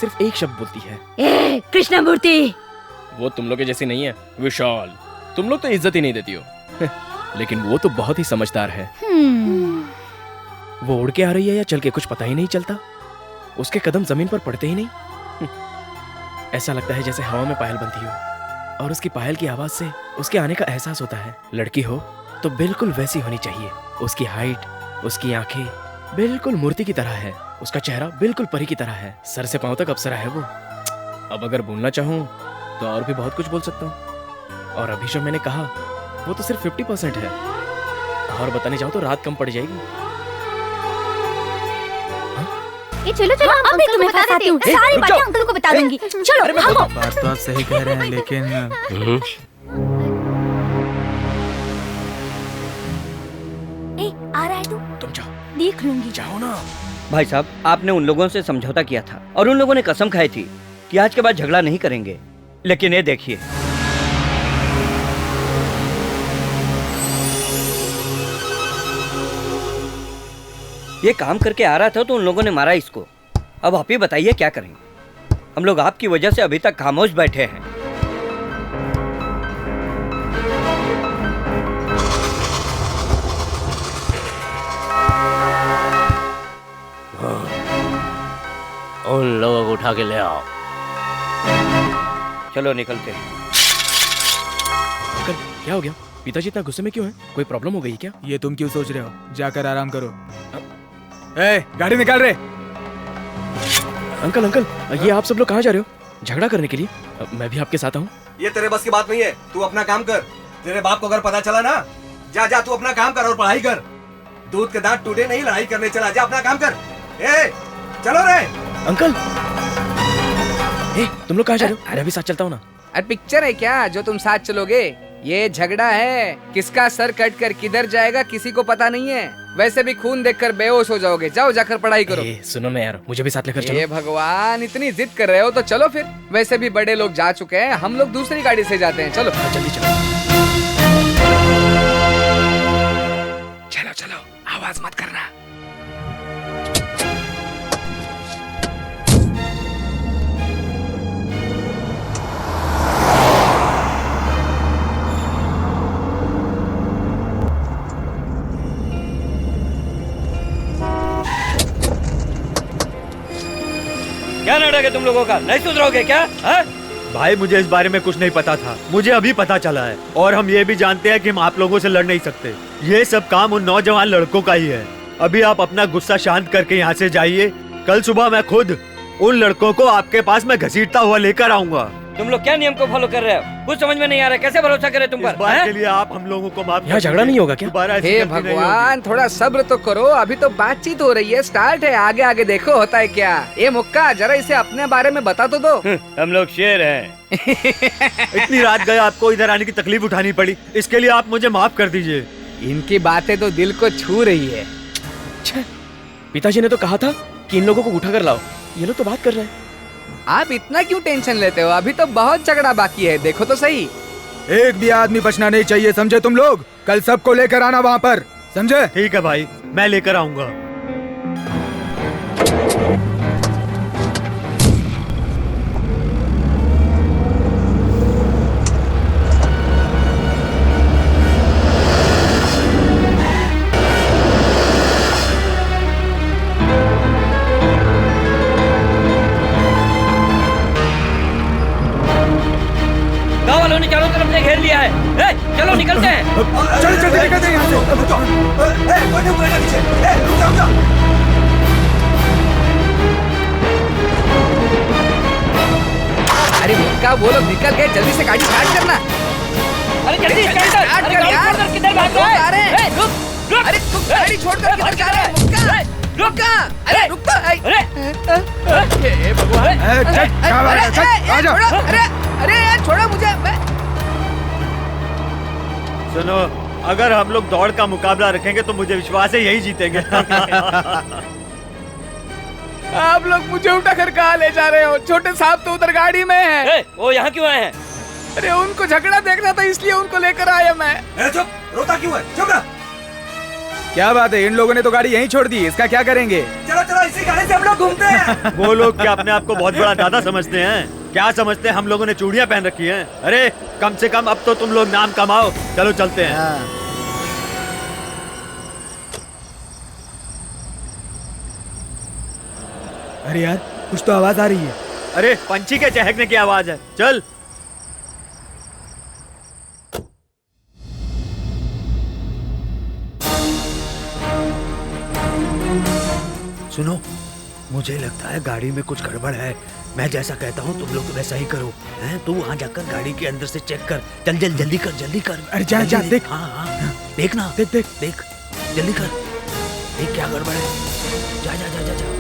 सिर्फ एक शब्द बोलती है। ए, कृष्णमूर्ति। वो तुम लोग के जैसी नहीं है विशाल। तुम लोग तो इज्जत ही नहीं देती हो। लेकिन वो तो बहुत ही समझदार है। वो उड़ के आ रही है या चल के, कुछ पता ही नहीं चलता। उसके कदम जमीन पर पड़ते ही नहीं। ऐसा लगता है जैसे हवा में पायल बनती हो, और उसकी पायल की आवाज से उसके आने का एहसास होता है। लड़की हो तो बिल्कुल वैसी होनी चाहिए। उसकी हाइट, उसकी आंखें बिल्कुल मूर्ति की तरह है। उसका चेहरा बिल्कुल परी की तरह है। सर से पांव तक अप्सरा है वो। अब अगर बोलना चाहूं तो और भी बहुत कुछ बोल सकता हूँ। और अभी जो मैंने कहा वो तो सिर्फ 50% है। और बताने जाऊं तो रात कम पड़ जाएगी। ये चलो चलो, अब मैं तुम्हें फंसाती हूँ। सारी बातें अंकल को बता दूंगी। चलो भागो। बात तो आप सही कह रहे हैं, लेकिन आ रहा है तू? तुम जाओ, देख लूंगी। जाओ ना। भाई साहब, आपने उन लोगों से समझौता किया था और उन लोगों ने कसम खाई थी कि आज के बाद झगड़ा नहीं करेंगे। लेकिन ये देखिए, ये काम करके आ रहा था तो उन लोगों ने मारा इसको। अब आप ही बताइए क्या करें? हम लोग आपकी वजह से अभी तक खामोश बैठे हैं। उन लोगों को उठा के ले आओ। चलो निकलते हैं। अंकल क्या हो गया? पिताजी इतना गुस्से में क्यों है? कोई प्रॉब्लम हो गई क्या? ये तुम क्यों सोच रहे हो? जाकर आराम करो। ए, गाड़ी निकाल रहे। अंकल अंकल ये आप सब लोग कहाँ जा रहे हो? झगड़ा करने के लिए? मैं भी आपके साथ आऊँ? ये तेरे बस की बात नहीं है, तू अपना काम कर। तेरे बाप को अगर पता चला ना, जा जा तू अपना काम कर और पढ़ाई कर। दूध के दांत टूटे नहीं, लड़ाई करने चला, जा अपना काम कर। ए, चलो रे। अंकल तुम लोग कहाँ जा रहे हो? मैं भी साथ चलता हूँ ना। अरे पिक्चर है क्या जो तुम साथ चलोगे? ये झगड़ा है, किसका सर कट कर किधर जाएगा किसी को पता नहीं है। वैसे भी खून देखकर बेहोश हो जाओगे। जाओ जाकर पढ़ाई करो। सुनो ना यार, मुझे भी साथ लेकर चलो। ये भगवान, इतनी जिद कर रहे हो तो चलो फिर। वैसे भी बड़े लोग जा चुके हैं, हम लोग दूसरी गाड़ी से जाते हैं। चलो जल्दी चलो। चलो चलो, आवाज मत करना। क्या नाटक है तुम लोगों का? नहीं सुधरोगे क्या? हा? भाई मुझे इस बारे में कुछ नहीं पता था, मुझे अभी पता चला है। और हम ये भी जानते हैं कि हम आप लोगों से लड़ नहीं सकते। ये सब काम उन नौजवान लड़कों का ही है। अभी आप अपना गुस्सा शांत करके यहाँ से जाइए। कल सुबह मैं खुद उन लड़कों को आपके पास में घसीटता हुआ लेकर आऊंगा। तुम लोग क्या नियम को फॉलो कर रहे हो? कुछ समझ में नहीं आ रहा। कैसे भरोसा करें तुम पर? इस बार के लिए आप हम लोगों को माफ। यहाँ झगड़ा नहीं होगा क्या? हे भगवान, थोड़ा सब्र तो करो। अभी तो बातचीत हो रही है, स्टार्ट है। आगे आगे देखो होता है क्या। ये मुक्का, जरा इसे अपने बारे में बता तो दो। हम लोग शेर हैं। इतनी रात गए आपको इधर आने की तकलीफ उठानी पड़ी, इसके लिए आप मुझे माफ कर दीजिए। इनकी बातें तो दिल को छू रही है। पिताजी ने तो कहा था कि इन लोगों को उठा कर लाओ। ये लोग तो बात कर रहे हैं। आप इतना क्यों टेंशन लेते हो? अभी तो बहुत झगड़ा बाकी है, देखो तो सही। एक भी आदमी बचना नहीं चाहिए, समझे तुम लोग? कल सबको लेकर आना वहाँ पर, समझे? ठीक है भाई, मैं लेकर आऊंगा। चारों तरफ से घेर लिया है। चलो निकलते हैं। चलो चलो निकलते हैं यहाँ से। अरे मुक्का, वो लोग निकल गए, जल्दी से गाड़ी स्टार्ट करना। अरे जल्दी स्टार्ट कर यार। किधर भाग रहा है? रुक। अरे तू गाड़ी छोड़कर किधर जा रहा है? मुक्का, रुका। अरे रुक तो। अरे हे भगवान, अरे यार छोड़ो मुझे। सुनो, अगर हम लोग दौड़ का मुकाबला रखेंगे तो मुझे विश्वास है यही जीतेंगे। आप लोग मुझे उठा कर कहाँ ले जा रहे हो? छोटे साहब तो उधर गाड़ी में है। वो यहाँ क्यों आए हैं? अरे उनको झगड़ा देखना था, इसलिए उनको लेकर आया मैं। चुप, रोता क्यों है? चुप ना। क्या बात है, इन लोगों ने तो गाड़ी यहीं छोड़ दी, इसका क्या करेंगे? चलो चलो, इसी गाड़ी से हम लोग घूमते हैं। वो लोग क्या अपने आप को बहुत बड़ा दादा समझते हैं? क्या समझते हैं हम लोगों ने चूड़ियां पहन रखी हैं? अरे कम से कम अब तो तुम लोग नाम कमाओ। चलो चलते हैं। अरे यार, कुछ तो आवाज आ रही है। अरे पंछी के चहकने की आवाज है। चल। सुनो, मुझे लगता है गाड़ी में कुछ गड़बड़ है। मैं जैसा कहता हूँ तुम लोग वैसा ही करो। हैं? तू वहाँ जाकर गाड़ी के अंदर से चेक कर। चल जल जल्दी कर, जल्दी कर। अरे जा जा, देख। हाँ हाँ, देख ना, देख देख देख, जल्दी कर। देख क्या गड़बड़ है। जा जा जा जा जा।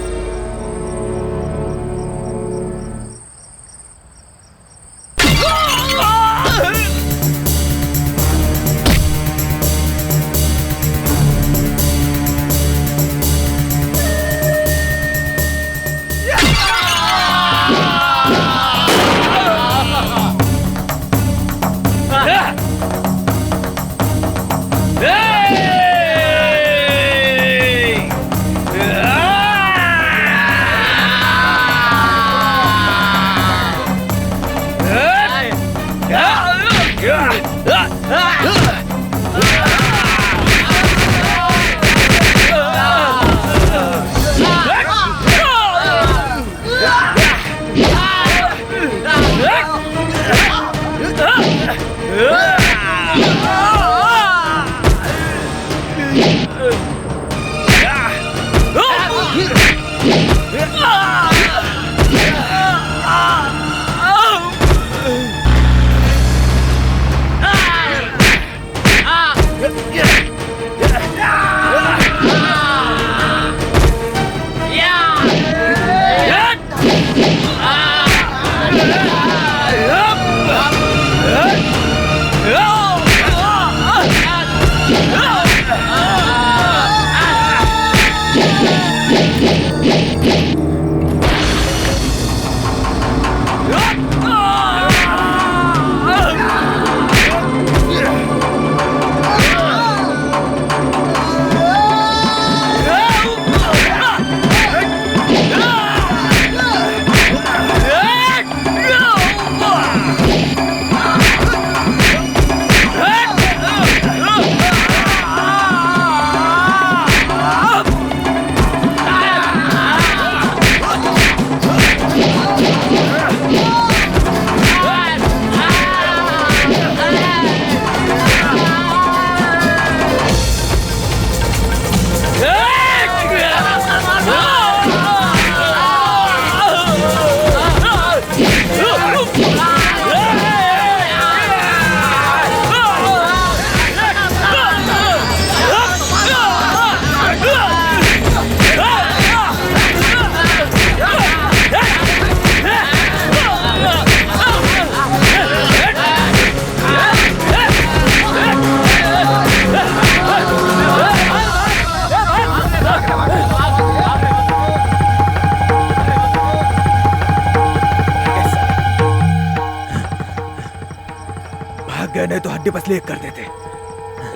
थक गए, नहीं तो हड्डी पसली एक कर देते।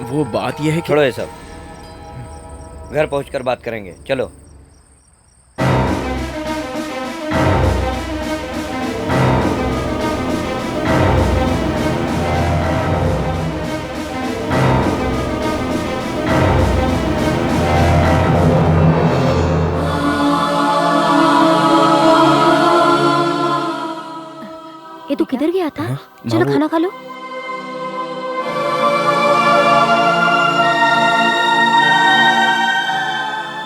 वो बात यह है कि छोड़ो ये सब, घर पहुंचकर बात करेंगे, चलो। ये तू किधर गया था? चलो मामू- खाना खा लो।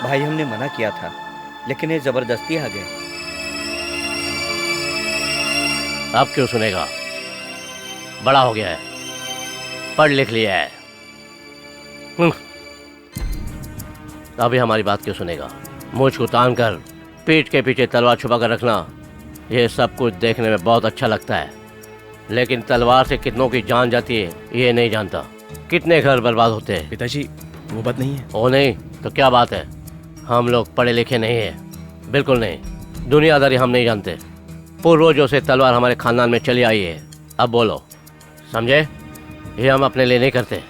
भाई हमने मना किया था, लेकिन ये जबरदस्ती आ गए। अब क्यों सुनेगा? बड़ा हो गया है, पढ़ लिख लिया है। अभी हमारी बात क्यों सुनेगा? मुझ को तान कर पीठ के पीछे तलवार छुपा कर रखना, ये सब कुछ देखने में बहुत अच्छा लगता है, लेकिन तलवार से कितनों की जान जाती है ये नहीं जानता। कितने घर बर्बाद होते हैं। पिताजी वो बात नहीं है। ओ नहीं तो क्या बात है? हम लोग पढ़े लिखे नहीं हैं, बिल्कुल नहीं। दुनियादारी हम नहीं जानते। पूर्वजों से तलवार हमारे खानदान में चली आई है। अब बोलो, समझे? ये हम अपने लिए नहीं करते,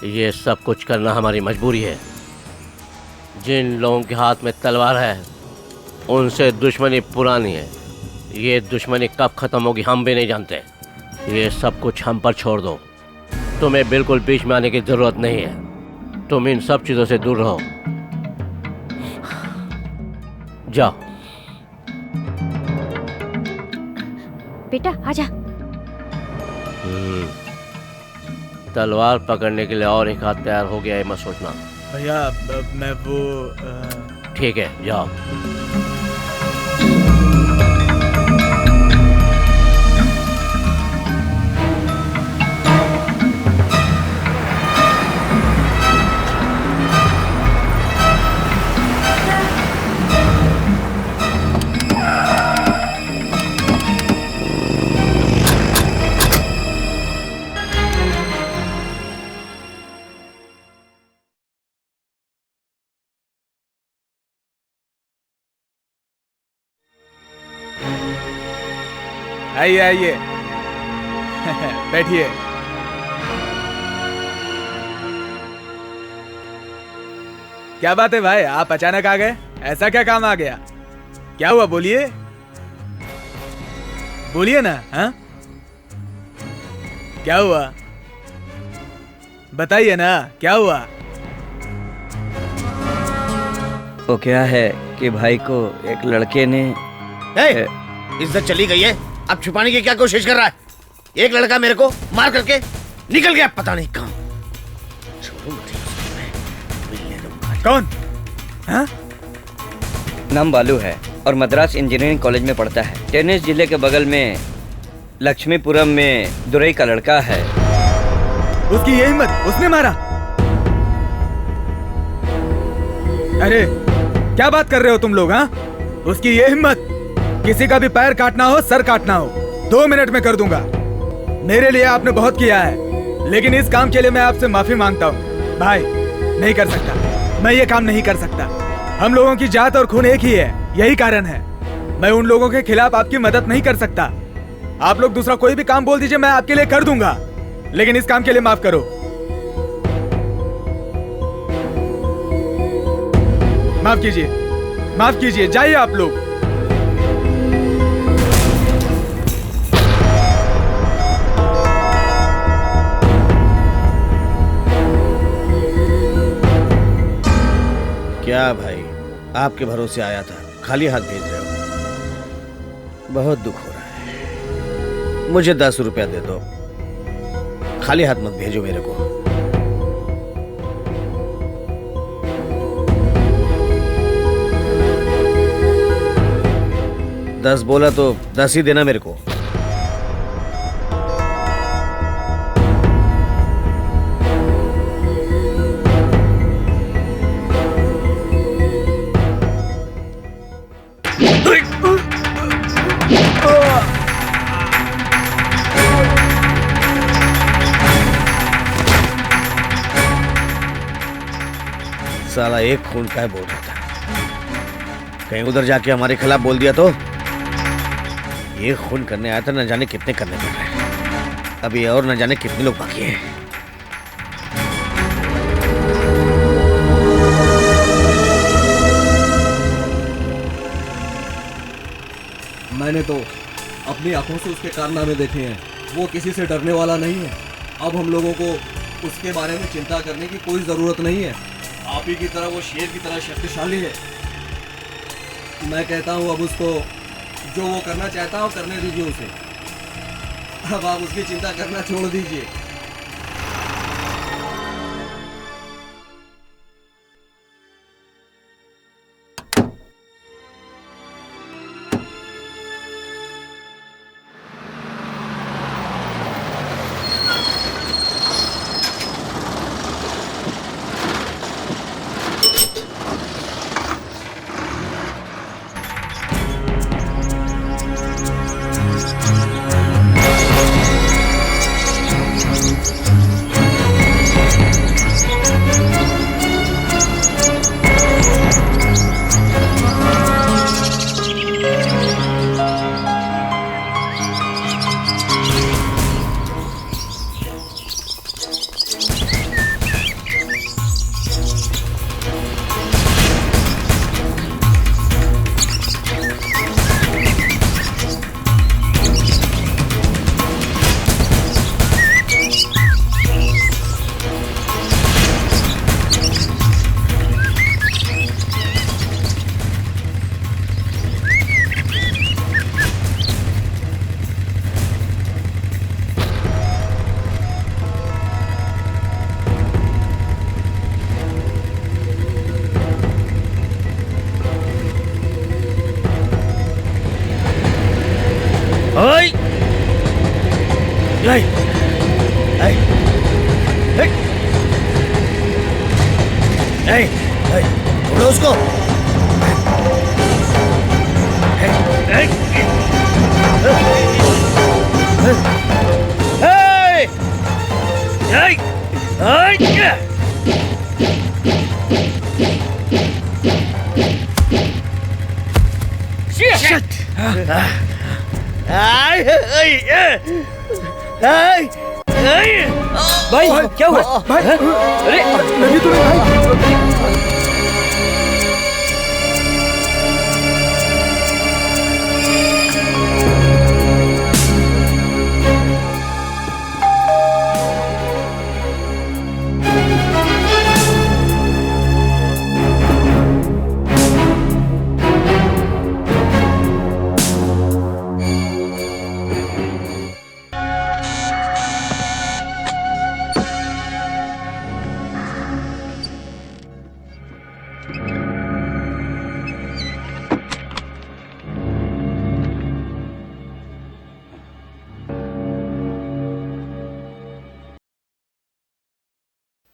ये सब कुछ करना हमारी मजबूरी है। जिन लोगों के हाथ में तलवार है उनसे दुश्मनी पुरानी है। ये दुश्मनी कब खत्म होगी हम भी नहीं जानते। ये सब कुछ हम पर छोड़ दो। तुम्हें बिल्कुल बीच में आने की जरूरत नहीं है। तुम इन सब चीजों से दूर रहो। जाओ। बेटा आजा। तलवार पकड़ने के लिए और एक हाथ तैयार हो गया है, मत सोचना। भैया मैं वो ठीक है, जाओ। आइए आइए बैठिए। क्या बात है भाई, आप अचानक आ गए? ऐसा क्या काम आ गया? क्या हुआ बोलिए, बोलिए ना। हाँ क्या हुआ बताइए ना, क्या हुआ? वो क्या है कि भाई को एक लड़के ने इज्जत चली गई है, अब छुपाने की क्या कोशिश कर रहा है? एक लड़का मेरे को मार करके निकल गया, पता नहीं कहाँ। कौन? हाँ? नाम बालू है और मद्रास इंजीनियरिंग कॉलेज में पढ़ता है। टेनिस जिले के बगल में लक्ष्मीपुरम में दुरई का लड़का है। उसकी ये हिम्मत, उसने मारा? अरे क्या बात कर रहे हो तुम लोग? हाँ, उसकी ये हिम्मत, किसी का भी पैर काटना हो, सर काटना हो, 2 मिनट में कर दूंगा। मेरे लिए आपने बहुत किया है, लेकिन इस काम के लिए मैं आपसे माफी मांगता हूँ। भाई नहीं कर सकता, मैं ये काम नहीं कर सकता। हम लोगों की जात और खून एक ही है, यही कारण है। मैं उन लोगों के खिलाफ आपकी मदद नहीं कर सकता। आप लोग दूसरा कोई भी काम बोल दीजिए, मैं आपके लिए कर दूंगा, लेकिन इस काम के लिए माफ करो। माफ कीजिए, माफ कीजिए, जाइए आप लोग। क्या भाई, आपके भरोसे आया था, खाली हाथ भेज रहे हो? बहुत दुख हो रहा है। मुझे 10 रुपया दे दो, खाली हाथ मत भेजो मेरे को। दस बोला तो 10 ही देना मेरे को। साला एक खून का है बोल रहा था, कहीं उधर जाके हमारे खिलाफ बोल दिया तो। ये खून करने आया था, न जाने कितने करने पड़ रहे हैं। अभी और न जाने कितने लोग बाकी हैं। मैंने तो अपनी आंखों से उसके कारनामे देखे हैं। वो किसी से डरने वाला नहीं है। अब हम लोगों को उसके बारे में चिंता करने की कोई ज़रूरत नहीं है। आप ही की तरह वो शेर की तरह शक्तिशाली है। मैं कहता हूँ अब उसको जो वो करना चाहता है वो करने दीजिए उसे। अब आप उसकी चिंता करना छोड़ दीजिए। ओए! नहीं! नहीं! नहीं! नहीं! छोड़ो उसको! भाई क्या हुआ? भाई अरे लगी तो नहीं भाई?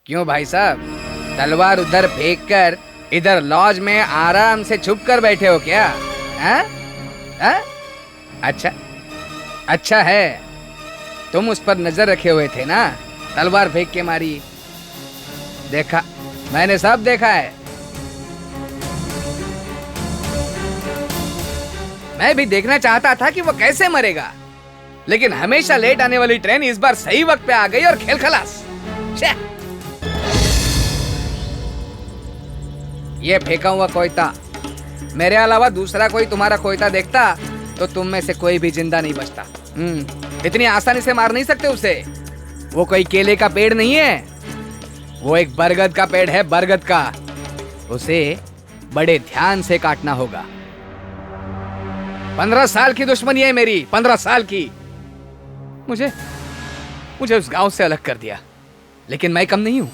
क्यों भाई साहब, तलवार उधर फेंक कर इधर लॉज में आराम से छुप कर बैठे हो क्या? हाँ? हाँ? अच्छा अच्छा है, तुम उस पर नजर रखे हुए थे ना, तलवार फेंक के मारी। देखा, मैंने सब देखा है। मैं भी देखना चाहता था कि वो कैसे मरेगा, लेकिन हमेशा लेट आने वाली ट्रेन इस बार सही वक्त पे आ गई और खेल खलास। ये फेंका हुआ कोयता, मेरे अलावा दूसरा कोई तुम्हारा कोयता देखता तो तुम में से कोई भी जिंदा नहीं बचता। इतनी आसानी से मार नहीं सकते उसे। वो कोई केले का पेड़ नहीं है, वो एक बरगद का पेड़ है, बरगद का। उसे बड़े ध्यान से काटना होगा। 15 साल की दुश्मनी है मेरी, 15 साल की। मुझे उस गांव से अलग कर दिया, लेकिन मैं कम नहीं हूं।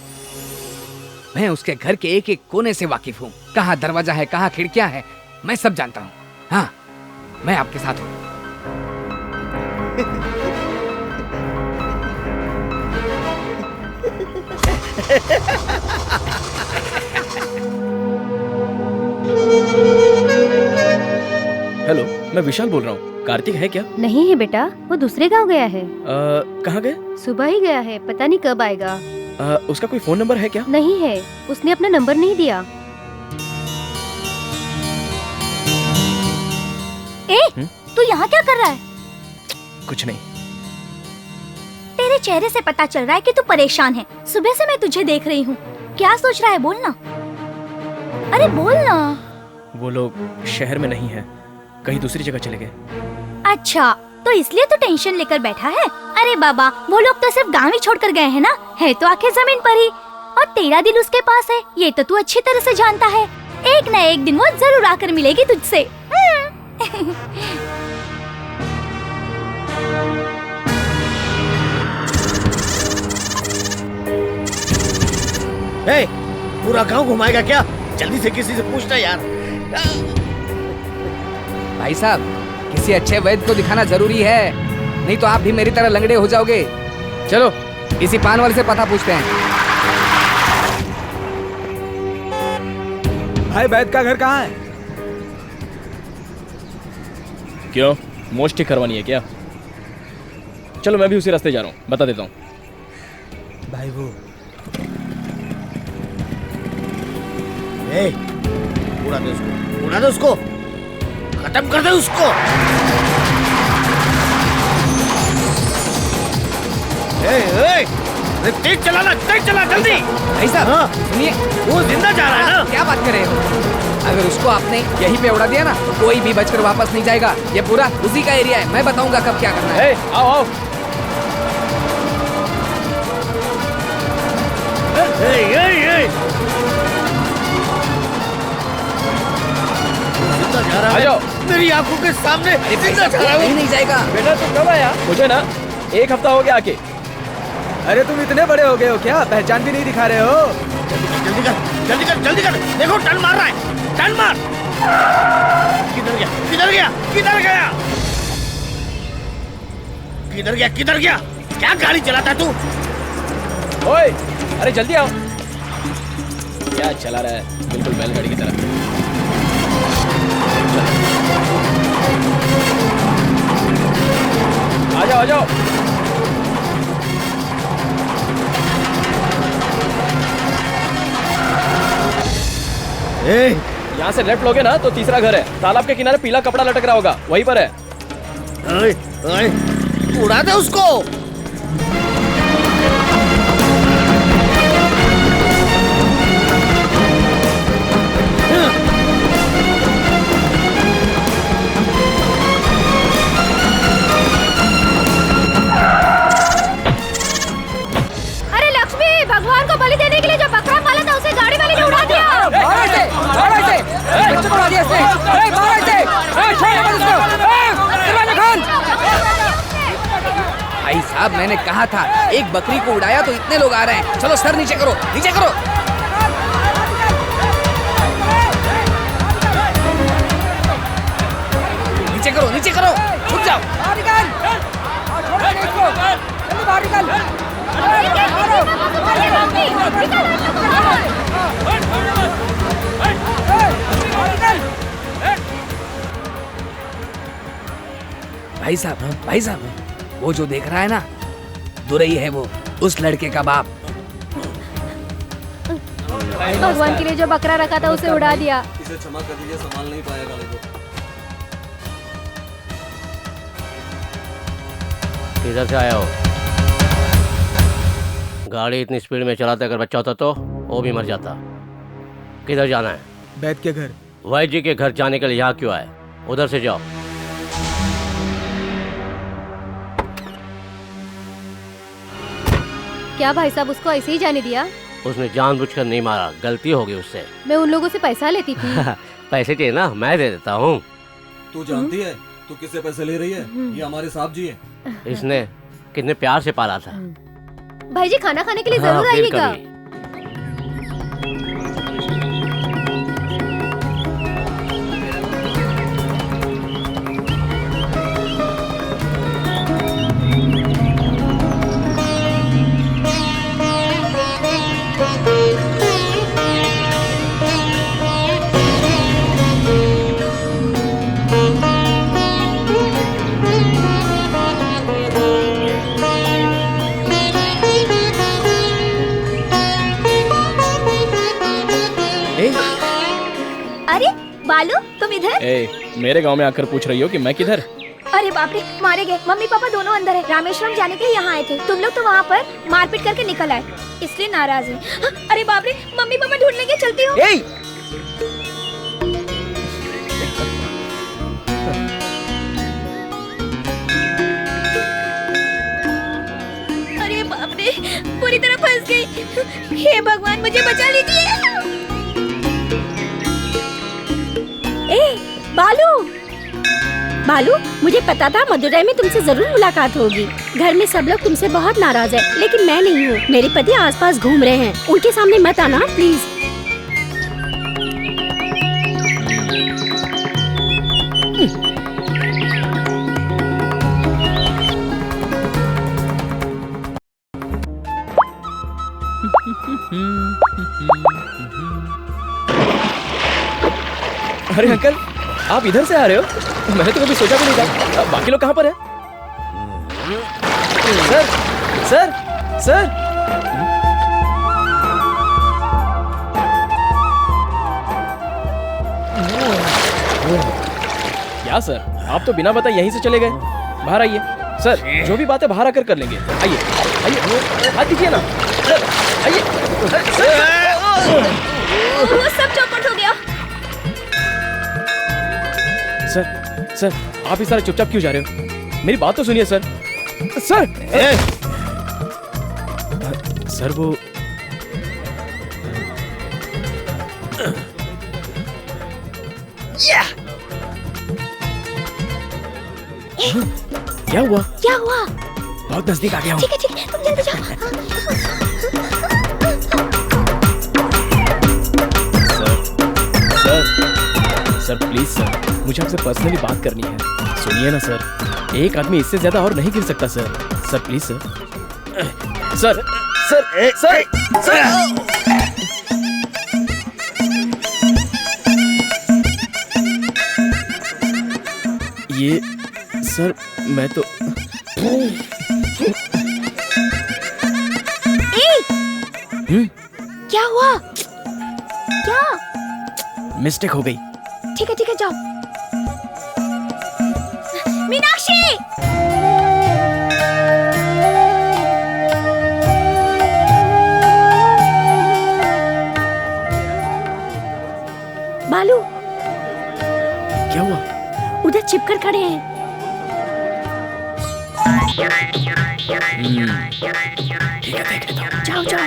मैं उसके घर के एक एक कोने से वाकिफ हूँ। कहाँ दरवाजा है, कहाँ खिड़कियां हैं, मैं सब जानता हूँ। हाँ, मैं आपके साथ हूँ। हेलो, मैं विशाल बोल रहा हूँ। कार्तिक है क्या? नहीं है बेटा, वो दूसरे गांव गया है। कहाँ गए? सुबह ही गया है, पता नहीं कब आएगा। उसका कोई फोन नंबर है क्या? नहीं है, उसने अपना नंबर नहीं दिया। तू यहाँ क्या कर रहा है? कुछ नहीं। चेहरे से पता चल रहा है कि तू परेशान है। सुबह से मैं तुझे देख रही हूँ। क्या सोच रहा है, बोलना। अरे बोलना। वो लोग शहर में नहीं है, कहीं दूसरी जगह चले गए। अच्छा, तो इसलिए तू टेंशन लेकर बैठा है। अरे बाबा, वो लोग तो सिर्फ गाँव ही छोड़कर गए हैं ना, है तो आखिर जमीन पर ही। और तेरा दिल उसके पास है, ये तो तू अच्छी तरह से जानता है। एक न एक दिन वो जरूर आकर मिलेगी तुझसे। ए, पूरा गांव घुमाएगा क्या? जल्दी से किसी से पूछना यार। भाई साहब, किसी अच्छे वैद्य को दिखाना जरूरी है, नहीं तो आप भी मेरी तरह लंगड़े हो जाओगे। चलो इसी पान वाले से पता पूछते हैं। भाई वैद्य का घर कहाँ है? क्यों, मोच ठीक करवानी है क्या? चलो मैं भी उसी रास्ते जा रहा हूँ, बता देता हूँ। भाई वो उड़ा दे उसको, उड़ा दे उसको, खत्म कर दे उसको। तेज चलाना, तेज चला जल्दी। भाई साहब सुनिए, वो जिंदा जा रहा है ना। क्या बात कर रहे हो? अगर उसको आपने यहीं पे उड़ा दिया ना, तो कोई भी बचकर वापस नहीं जाएगा। ये पूरा उसी का एरिया है, मैं बताऊंगा कब क्या करना है। आओ आओ। जा रहा है मेरी आंखों के सामने। नहीं जाएगा बेटा, तुम कब आया? मुझे ना 1 हफ्ता हो गया आके। अरे तुम इतने बड़े हो गए हो क्या? पहचान भी नहीं दिखा रहे हो। जल्दी कर, जल्दी कर, जल्दी कर। देखो टर्न मार रहा है, टर्न मार। किधर गया, किधर गया, किधर गया, किधर गया, किधर गया? क्या गाड़ी चलाता है तू? ओए, अरे जल्दी आओ। क्या चला रहा है, बिल्कुल बैलगाड़ी की तरह। आ जाओ, आ जाओ। यहाँ से लेफ्ट लोगे ना तो तीसरा घर है, तालाब के किनारे पीला कपड़ा लटक रहा होगा, वहीं पर है। उड़ा दे उसको। अरे लक्ष्मी, भगवान को बलि देने के लिए जो बकरा पाला था उसे गाड़ी वाले ने उड़ा दिया। भाई साहब, मैंने कहा था एक बकरी को उड़ाया तो इतने लोग आ रहे हैं। चलो सर नीचे करो, नीचे करो। नीचे करो, नीचे करो, छुप जाओ। भाई साहब, भाई साहब, वो जो देख रहा है ना, दुरई है वो, उस लड़के का बाप। भगवान के लिए जो बकरा रखा था उसे उड़ा दिया। इसे क्षमा कर दीजिए, संभाल नहीं पाएगा गाड़ी को। किधर से आया हो? गाड़ी इतनी स्पीड में चलाते, अगर बच्चा होता तो वो भी मर जाता। किधर जाना है? वैद्य के घर। वैद्य जी के घर जाने के लिए यहाँ क्यों आए? उधर से जाओ। क्या भाई साहब, उसको ऐसे ही जाने दिया? उसने जानबूझकर नहीं मारा, गलती हो गई उससे। मैं उन लोगों से पैसा लेती थी। पैसे चाहिए ना, मैं दे देता हूँ। तू जानती है तू किससे पैसे ले रही है? ये हमारे साहब जी हैं। इसने कितने प्यार से पाला था। भाई जी, खाना खाने के लिए हाँ, जरूर फिर आइएगा। कभी। अरे बालू, तुम इधर? ए, मेरे गांव में आकर पूछ रही हो कि मैं किधर? अरे बाप रे, मारे गए। मम्मी पापा दोनों अंदर है। रामेश्वरम जाने के लिए यहाँ आए थे। तुम लोग तो वहाँ पर मारपीट करके निकल आए, इसलिए नाराज है। हाँ, अरे बाप रे, मम्मी पापा ढूंढ लेंगे, चलती हूँ। अरे बाप रे, पूरी तरह फंस गई। हे भगवान, मुझे बचा लीजिए। ए बालू, बालू, मुझे पता था मदुरई में तुमसे जरूर मुलाकात होगी। घर में सब लोग तुमसे बहुत नाराज है, लेकिन मैं नहीं हूँ। मेरे पति आसपास घूम रहे हैं, उनके सामने मत आना प्लीज। अरे अंकल, आप इधर से आ रहे हो? मैंने तो कभी सोचा भी नहीं था। बाकी लोग कहाँ पर है? Sir, sir, sir. क्या सर, आप तो बिना बताए यहीं से चले गए? बाहर आइए सर, जो भी बात है बाहर आकर कर लेंगे। आइए, आइए, हाथ दीजिए ना सर, आइए। वो सब चौपट हो गया। सर, सर, आप इस तरह चुपचाप क्यों जा रहे हो? मेरी बात तो सुनिए सर। सर, सर वो क्या हुआ? क्या हुआ? बहुत नजदीक आ गया हूँ। ठीक है, ठीक है, तुम जल्दी जाओ। सर, सर प्लीज सर, मुझे आपसे पर्सनली बात करनी है। सुनिए ना सर, एक आदमी इससे ज्यादा और नहीं गिर सकता sir. Sir please sir, sir, sir, sir, sir. ये सर, मैं तो क्या हुआ? क्या? मिस्टेक हो गई। ठीक है, जाओ। मीनाक्षी! बालू, क्या हुआ? उधर चिपकर खड़े हैं। ठीक है, देख लेता हूँ। जाओ, जाओ।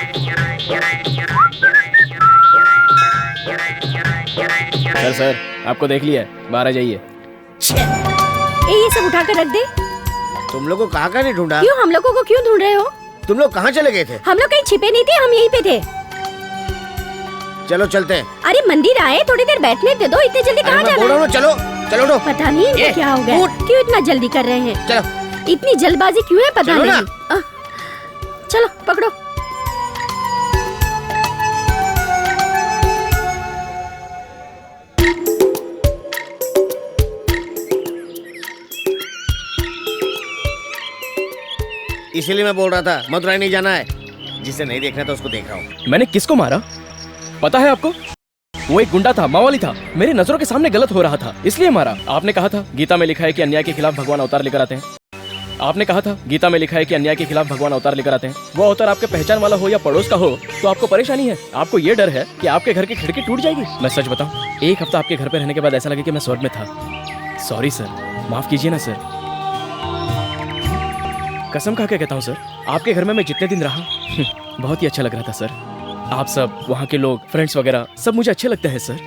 सर, सर, आपको देख लिया है, बाहर आ जाइए। ये सब उठा कर रख दे। तुम लोगों को कहाँ नहीं ढूंढा? क्यों, हम लोगों को क्यों ढूंढ रहे हो? तुम लोग कहाँ चले गए थे? हम लोग कहीं छिपे नहीं थे, हम यहीं पे थे। चलो चलते हैं। अरे मंदिर आए, थोड़ी देर बैठने दे दो, इतनी जल्दी कहाँ जाना है? चलो, चलो उठो। पता नहीं इनको क्या हो गया, क्यों इतना जल्दी कर रहे हैं? चलो। इतनी जल्दबाजी क्यों है, पता नहीं। चलो पकड़ो। इसीलिए मैं बोल रहा था मदुरई नहीं जाना है। जिसे नहीं देखना था उसको देख रहा हूँ। मैंने किसको मारा पता है आपको? वो एक गुंडा था, मावाली था, मेरे नजरों के सामने गलत हो रहा था, इसलिए मारा। आपने कहा था गीता में लिखा है कि अन्याय के खिलाफ भगवान अवतार लेकर आते हैं। आपने कहा था गीता में लिखा है कि अन्याय के खिलाफ भगवान अवतार लेकर आते हैं। वो अवतार आपके पहचान वाला हो या पड़ोस का हो तो आपको परेशानी है। आपको ये डर है कि आपके घर की खिड़की टूट जाएगी। मैं सच बताऊं, एक हफ्ता आपके घर पे रहने के बाद ऐसा लगे कि मैं स्वर्ग में था। सॉरी सर, माफ कीजिए ना सर। कसम खा के कहता हूँ सर, आपके घर में मैं जितने दिन रहा बहुत ही अच्छा लग रहा था सर। आप सब, वहाँ के लोग, फ्रेंड्स वगैरह सब मुझे अच्छे लगते हैं सर।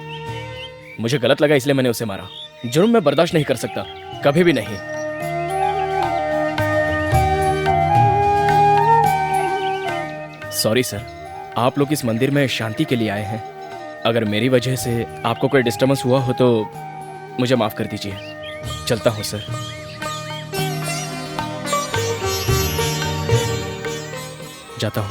मुझे गलत लगा इसलिए मैंने उसे मारा। जुर्म मैं बर्दाश्त नहीं कर सकता, कभी भी नहीं। सॉरी सर, आप लोग इस मंदिर में शांति के लिए आए हैं। अगर मेरी वजह से आपको कोई डिस्टर्बेंस हुआ हो तो मुझे माफ कर दीजिए। चलता हूँ सर। जाता हूँ।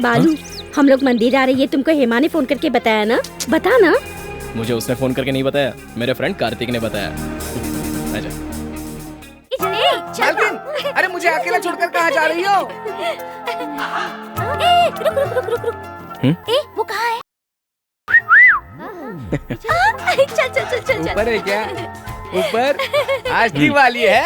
बालू, हम लोग मंदिर आ रही है, तुमको हेमा ने फोन करके बताया ना? बता ना। मुझे उसने फोन करके नहीं बताया, मेरे फ्रेंड कार्तिक ने बताया। आजा। मालकिन, अरे मुझे अकेला छोड़कर कहाँ जा रही हो? रुक रुक रुक रुक रुक। वो कहाँ है? चल चल चल चल। ऊपर है क्या? ऊपर आज दिवाली है।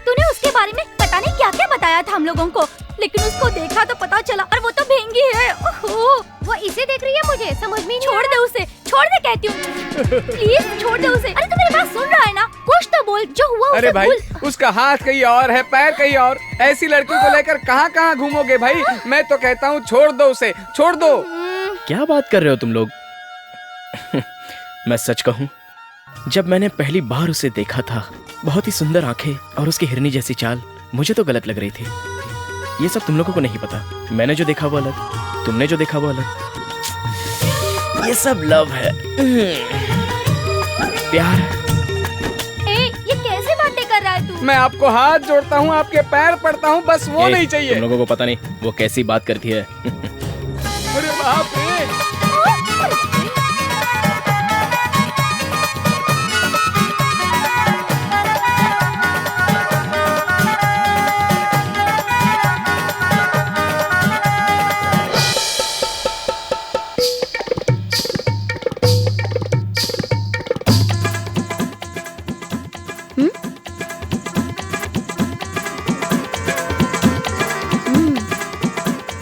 तूने उसके बारे में पता नहीं क्या क्या बताया था हम लोगों को, लेकिन उसको देखा तो पता चला, और वो तो भेंगी है। वो इसे देख रही है, मुझे समझ में नहीं। छोड़ दे उसे, छोड़ दे कहती हूँ। प्लीज छोड़ दे उसे। अरे तू मेरी बात सुन रहा है ना? कुछ तो बोल, जो हुआ उसे अरे भाई, बोल। उसका हाथ कहीं और है, पैर कहीं और। ऐसी लड़की को लेकर कहाँ कहाँ घूमोगे भाई? मैं तो कहता हूँ छोड़ दो उसे, छोड़ दो। क्या बात कर रहे हो तुम लोग? मैं सच कहूं, जब मैंने पहली बार उसे देखा था, बहुत ही सुंदर आंखें और उसकी हिरनी जैसी चाल मुझे तो गलत लग रही थी। ये सब तुम लोगों को नहीं पता। मैंने जो देखा वो अलग, तुमने जो देखा वो अलग। ये सब लव है, प्यार। ये कैसे बातें कर रहा है तू? मैं आपको हाथ जोड़ता हूँ, आपके पैर पड़ता हूँ, बस वो नहीं चाहिए। तुम लोगों को पता नहीं वो कैसी बात करती है। अरे बाप रे।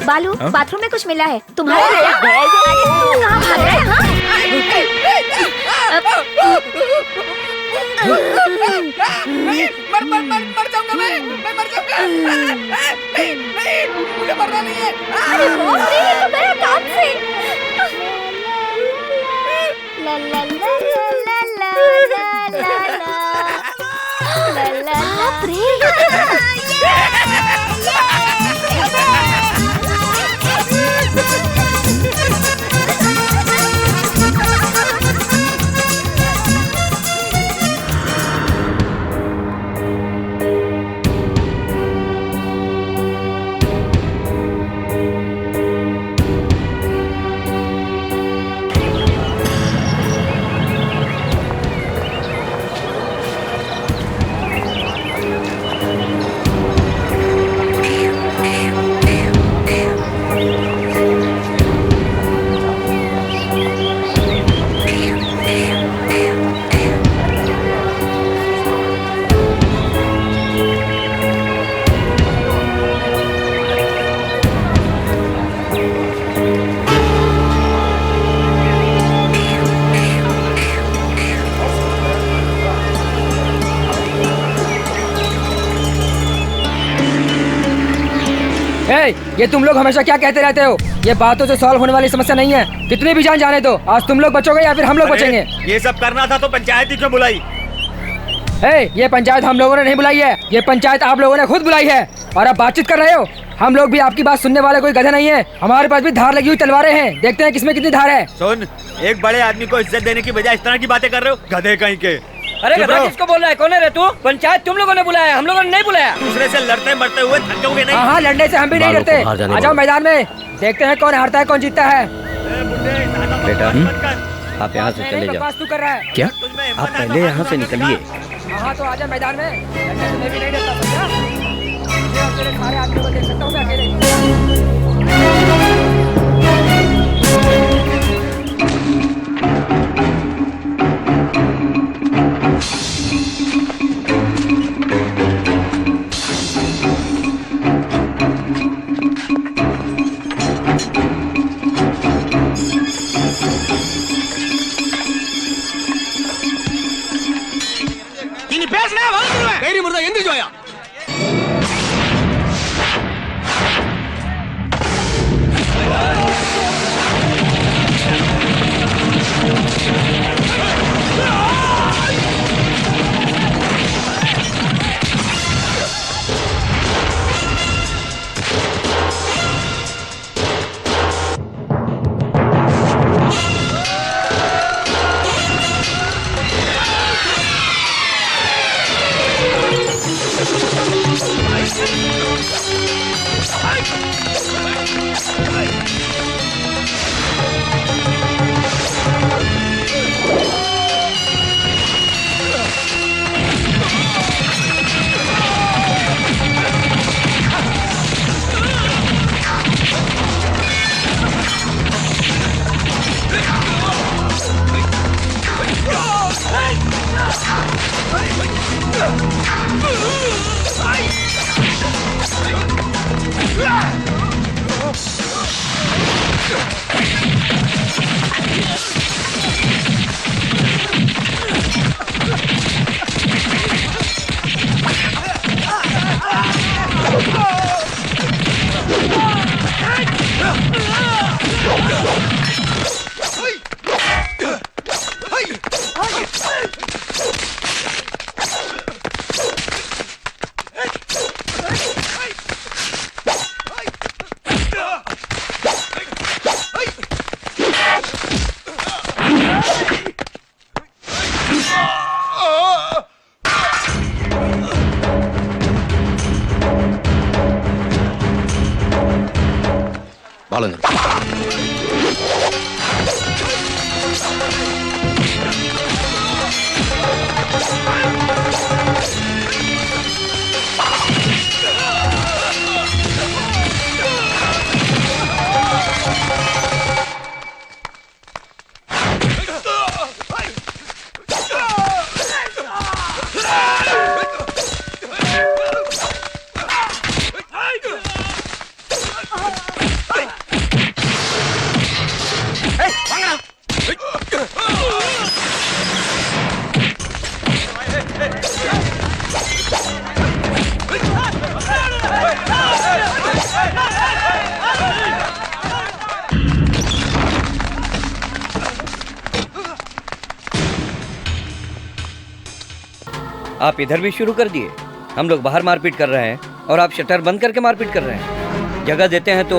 बालू, बाथरूम में कुछ मिला है तुम्हारा? अरे तू कहाँ भाग रहा है? मर जाऊंगा मैं मर जाऊंगा। नहीं, मुझे मरना नहीं है। अरे बाप रे, ये तो मेरा काम से। ला ला ला ला ला ला ला ला। बाप रे। ये तुम लोग हमेशा क्या कहते रहते हो? ये बातों से सॉल्व होने वाली समस्या नहीं है। कितनी भी जान जाने दो, आज तुम लोग बचोगे या फिर हम लोग बचेंगे। ये सब करना था तो पंचायत ही क्यों बुलाई? ये पंचायत हम लोगों ने नहीं बुलाई है, ये पंचायत आप लोगों ने खुद बुलाई है। और अब बातचीत कर रहे हो। हम लोग भी आपकी बात सुनने वाले कोई गधे नहीं है। हमारे पास भी धार लगी हुई तलवारें हैं, देखते हैं किसमें कितनी धार है। सुन, एक बड़े आदमी को इज्जत देने की बजाय इस तरह की बातें कर रहे हो, गधे कहीं के। अरे गधा किसको बोल रहा है? कौन है रे तू? पंचायत तुम लोगों ने बुलाया, हम लोगों ने नहीं बुलाया। दूसरे से लड़ते मरते हुए थकोगे नहीं? हाँ, लड़ने से हम भी नहीं डरते। आ जाओ मैदान में, देखते हैं कौन हारता है कौन जीतता है। बेटा, आप यहाँ से चले जाओ। तू कर रहा है क्या? आप पहले यहाँ से निकलिए। हाँ तो आजा मैदान में, लड़ने से मैं भी नहीं डरता। समझा? ये और तेरे सारे आदमियों को देख सकता हूँ मैं अकेले। मुर्दा வாழுங்க. आप इधर भी शुरू कर दिए। हम लोग बाहर मारपीट कर रहे हैं और आप शटर बंद करके मारपीट कर रहे हैं। जगह देते हैं तो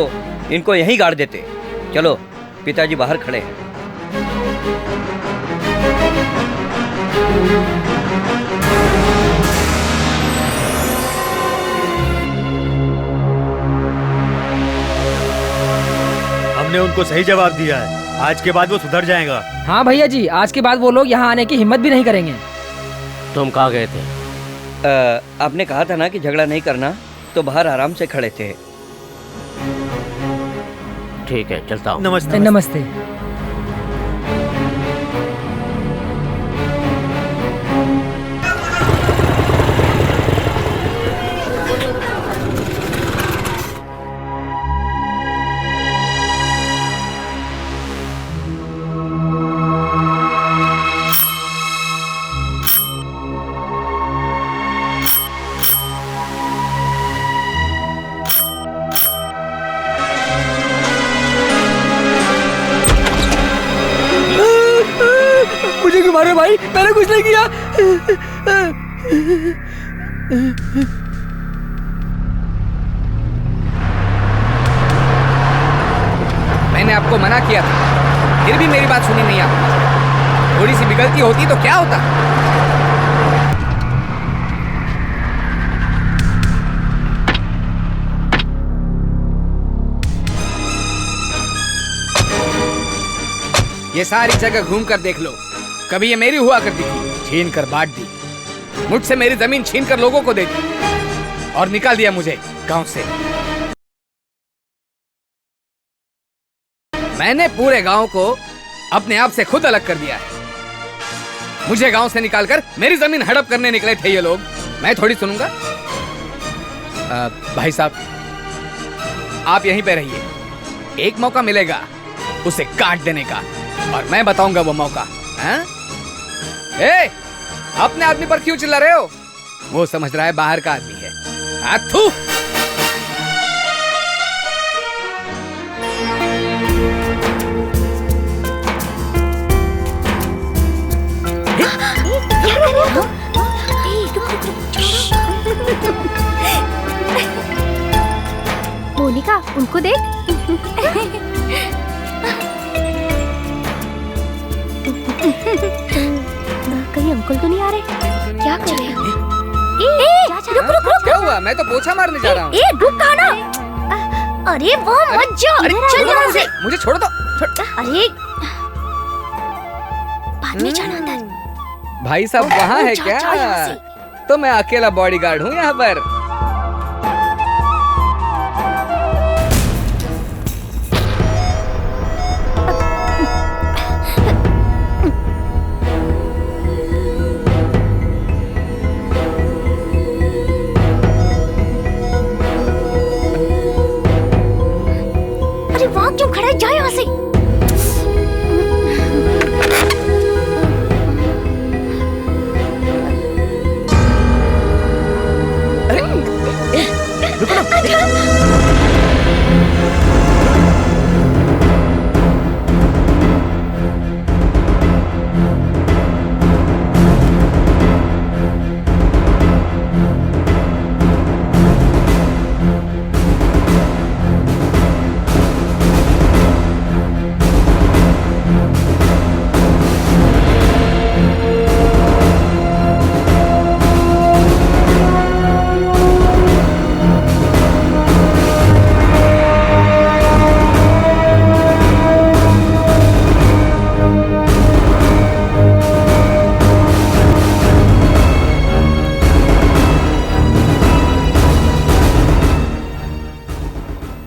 इनको यहीं गाड़ देते। चलो, पिताजी बाहर खड़े हैं। हमने उनको सही जवाब दिया है। आज के बाद वो सुधर जाएगा। हाँ भैया जी, आज के बाद वो लोग यहाँ आने की हिम्मत भी नहीं करेंगे। तुम कहाँ गए थे? आपने कहा था ना कि झगड़ा नहीं करना, तो बाहर आराम से खड़े थे। ठीक है, चलता हूँ। नमस्ते। नमस्ते। मुझे क्यों मारो भाई, मैंने कुछ नहीं किया। मैंने आपको मना किया था, फिर भी मेरी बात सुनी नहीं आपने। थोड़ी सी भी गलती होती तो क्या होता? ये सारी जगह घूम कर देख लो, कभी ये मेरी हुआ करती थी, छीन कर बांट दी। मुझसे मेरी जमीन छीन कर लोगों को दे दी और निकाल दिया मुझे गांव से। मैंने पूरे गांव को अपने आप से खुद अलग कर दिया है। मुझे गांव से निकालकर मेरी जमीन हड़प करने निकले थे ये लोग, मैं थोड़ी सुनूंगा। भाई साहब, आप यहीं पे रहिए, एक मौका मिलेगा उसे काट देने का, और मैं बताऊंगा वो मौका। हैं? ए, अपने आदमी पर क्यों चिल्ला रहे हो? वो समझ रहा है बाहर का आदमी है। थू। मोनिका, उनको देख। कहीं अंकल तो नहीं आ रहे? क्या कर रहे हैं? रुक रुक रुक। क्या हुआ? मैं तो पोछा मारने जा रहा हूँ। रुक कहा ना। अरे वो मत जाओ। चल यहाँ से। मुझे छोड़ दो। अरे बाद में जाना अंदर। भाई साहब वहाँ है क्या? तो मैं अकेला बॉडीगार्ड हूँ यहाँ पर। अरे वहाँ क्यों खड़ा है? जा यहाँ से।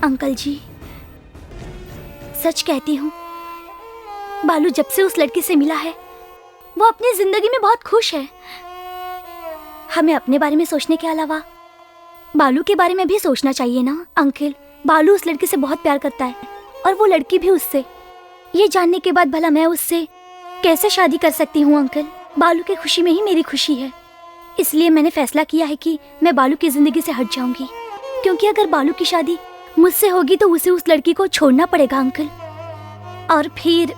अंकल जी, सच कहती हूँ, बालू जब से उस लड़की से मिला है वो अपनी जिंदगी में बहुत खुश है। हमें अपने बारे में सोचने के अलावा बालू के बारे में भी सोचना चाहिए ना अंकल। बालू उस लड़की से बहुत प्यार करता है और वो लड़की भी उससे। ये जानने के बाद भला मैं उससे कैसे शादी कर सकती हूँ अंकल? बालू की खुशी में ही मेरी खुशी है। इसलिए मैंने फैसला किया है कि मैं बालू की जिंदगी से हट जाऊंगी, क्योंकि अगर बालू की शादी मुझसे होगी तो उसे उस लड़की को छोड़ना पड़ेगा अंकल, और फिर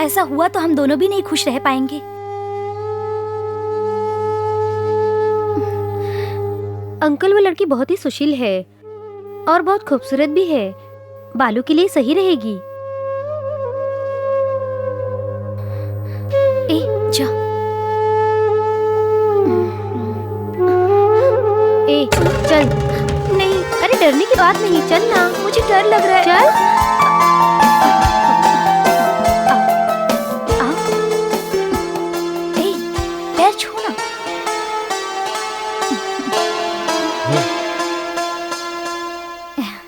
ऐसा हुआ तो हम दोनों भी नहीं खुश रह पाएंगे। अंकल, वो लड़की बहुत ही सुशील है और बहुत खूबसूरत भी है, बालू के लिए सही रहेगी। ए जा। ए चल। नहीं, अरे डरने की बात नहीं, चल ना, मुझे डर लग रहा है। चल। पैर छू ना।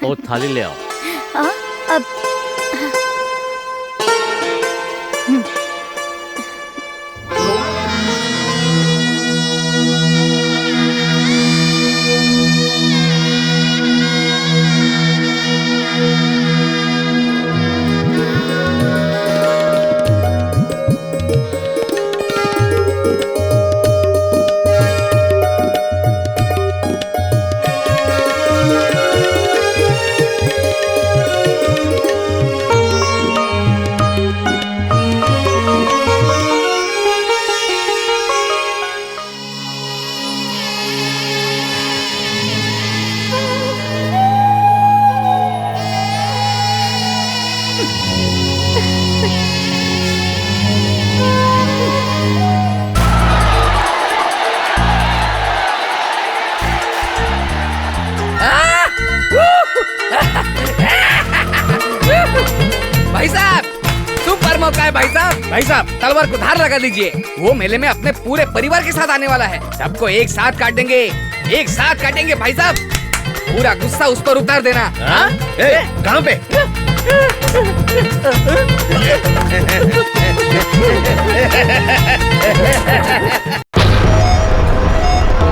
वो थाली ले आओ। अब भाई साहब, सुपर मौका है भाई साहब। भाई साहब, तलवार को धार लगा दीजिए। वो मेले में अपने पूरे परिवार के साथ आने वाला है। सबको एक साथ काट देंगे, एक साथ काटेंगे भाई साहब। पूरा गुस्सा उस पर उतार देना। कहाँ पे?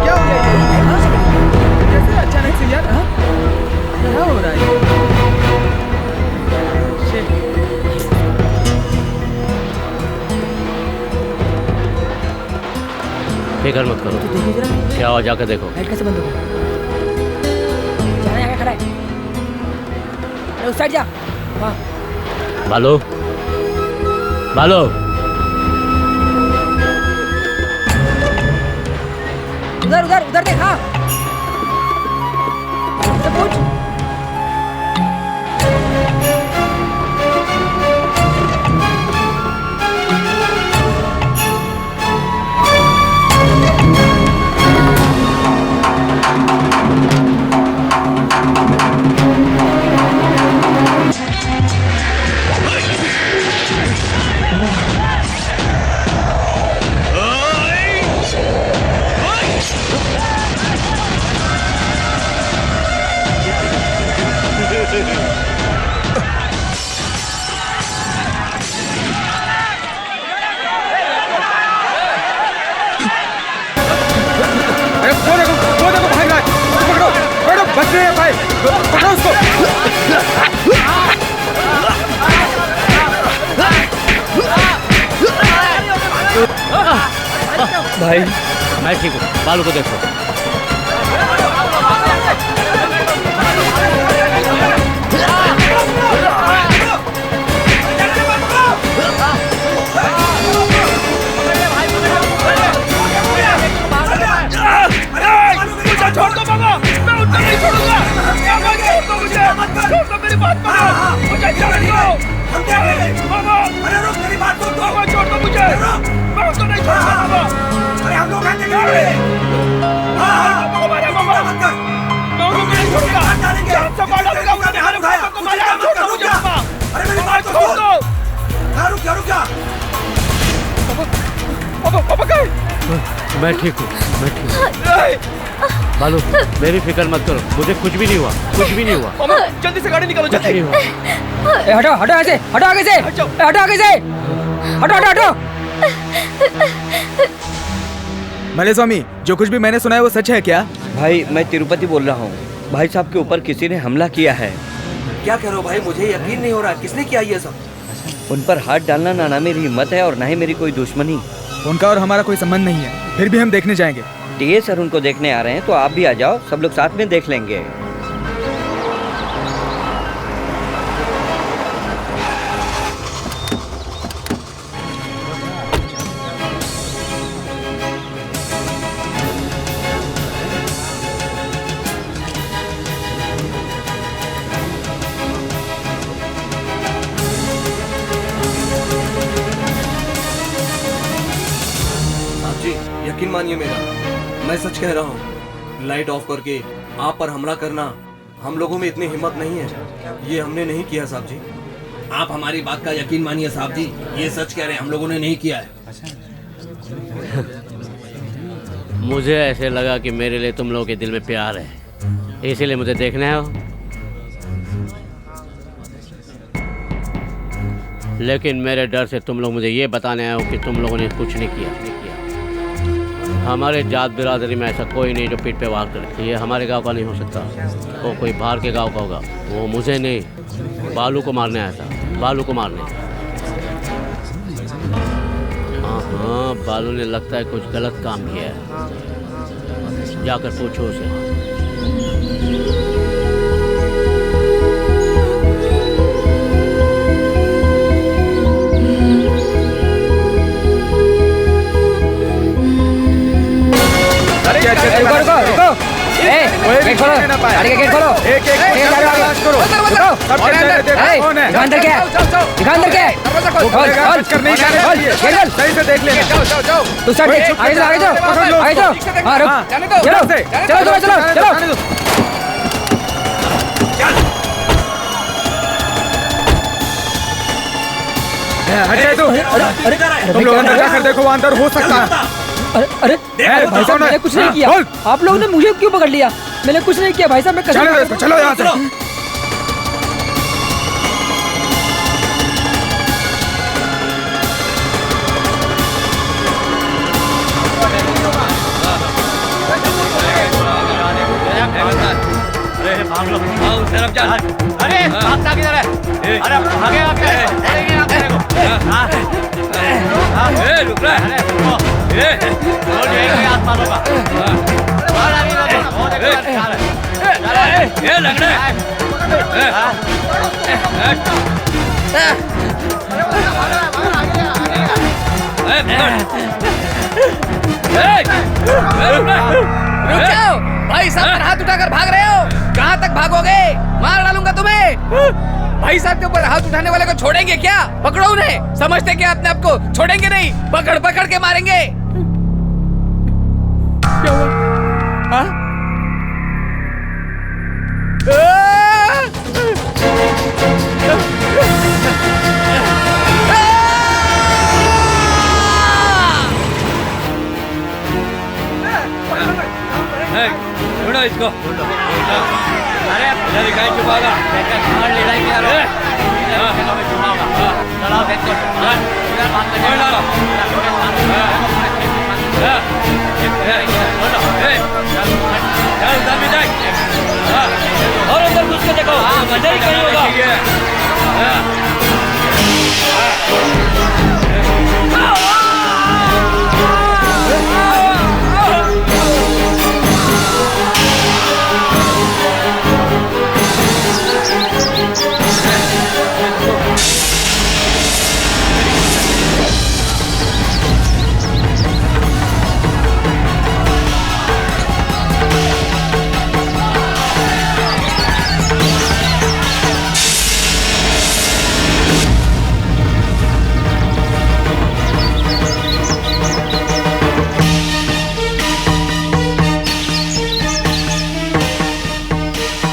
क्या हो गया कैसे अचानक से यार? क्या हो रहा है? फिक्र मत करो, क्या हुआ जाकर देखो। लाइट कैसे बंद हो गया? जाना यहाँ खड़ा है। अरे उस साइड जा। हाँ। बालू, बालू, उधर उधर उधर देख। हाँ, पूछ। बच रहे हैं भाई, पकड़ो उसको। भाई मैं ठीक हूँ, बालू को देखो। छोड़ दो बाबा, मैं उनको नहीं छोड़ूंगा। छोड़ दो मेरी बात मानो, मुझे छोड़ दो बाबा। अरे रुक, मेरी बात सुन दो बाबा, छोड़ दो मुझे, मैं उनको नहीं छोड़ूंगा बाबा। अरे हम लोग आएंगे बाबा, मैं उनको नहीं छोड़ूंगा। संभाल डालूंगा, उन्होंने हमारे भाइयों को मारा, छोड़ दो मुझे बाबा। अरे मेरी बात छोड़ दो। रुक जा। मैं ठीक हूँ, मैं ठीक हूँ। बालू मेरी फिक्र मत करो, मुझे कुछ भी नहीं हुआ, कुछ भी नहीं हुआ। जल्दी से गाड़ी निकालो, कुछ नहीं हुआ। हटो हटो ऐसे, हटो आगे से, हटो आगे से, हटो हटो हटो। मले स्वामी, जो कुछ भी मैंने सुना है वो सच है क्या? भाई मैं तिरुपति बोल रहा हूँ। भाई साहब के ऊपर किसी ने हमला किया है। क्या कह रहे हो भाई, मुझे यकीन नहीं हो रहा, किसने किया ये सब? उन पर हाथ डालना ना मेरी हिम्मत है और ना ही मेरी कोई दुश्मनी। उनका और हमारा कोई संबंध नहीं है, फिर भी हम देखने जाएंगे। टीए सर उनको देखने आ रहे हैं, तो आप भी आ जाओ, सब लोग साथ में देख लेंगे। यकीन मानिए मेरा, मैं सच कह रहा हूँ। लाइट ऑफ करके आप पर हमला करना हम लोगों में इतनी हिम्मत नहीं है। ये हमने नहीं किया साहब जी। आप हमारी बात का यकीन मानिए साहब जी, ये सच कह रहे हैं, हम लोगों ने नहीं किया है। मुझे ऐसे लगा कि मेरे लिए तुम लोगों के दिल में प्यार है, इसीलिए मुझे देखने आए हो। लेकिन मेरे डर से तुम लोग मुझे ये बताने आए हो कि तुम लोगों ने कुछ नहीं किया। हमारे जात बिरादरी में ऐसा कोई नहीं जो पीठ पे वार करे। ये हमारे गांव का नहीं हो सकता, वो कोई बाहर के गांव का होगा। वो मुझे नहीं, बालू को मारने आया था, बालू को मारने। हाँ, बालू ने लगता है कुछ गलत काम किया है, जाकर पूछो उसे। रुको रुको रुको, गेट खोलो, गाड़ी का गेट खोलो, एक करो, अंदर क्या है, दिखा अंदर क्या है, सही से देख लेना। तू स्टार्ट आगे चलो, आगे चलो, आगे चलो, हाँ रुक, चलो चलो चलो चलो। हटे तुम लोग अंदर जाकर देखो, वो अंदर हो सकता है। अरे भाई साहब, मैंने कुछ नहीं किया। आप लोगों ने मुझे क्यों पकड़ लिया? मैंने कुछ नहीं किया भाई साहब, मैं चलो चलो यहाँ से। अरे भागता किधर है? अरे भागे आप क्या? रुक रहा है। रुक जाओ भाई साहब, हाथ उठाकर भाग रहे हो, कहाँ तक भागोगे? मार डालूंगा तुम्हें। भाई साहब के ऊपर हाथ उठाने वाले को छोड़ेंगे क्या? पकड़ो उन्हें। समझते क्या अपने आप को? छोड़ेंगे नहीं, पकड़ पकड़ के मारेंगे। क्या हुआ? हाँ? ढूंढो इसको। अरे कहीं छुपागा? लड़ाई किया और अंदर घुस के देखो, अंदर ही कहीं होगा।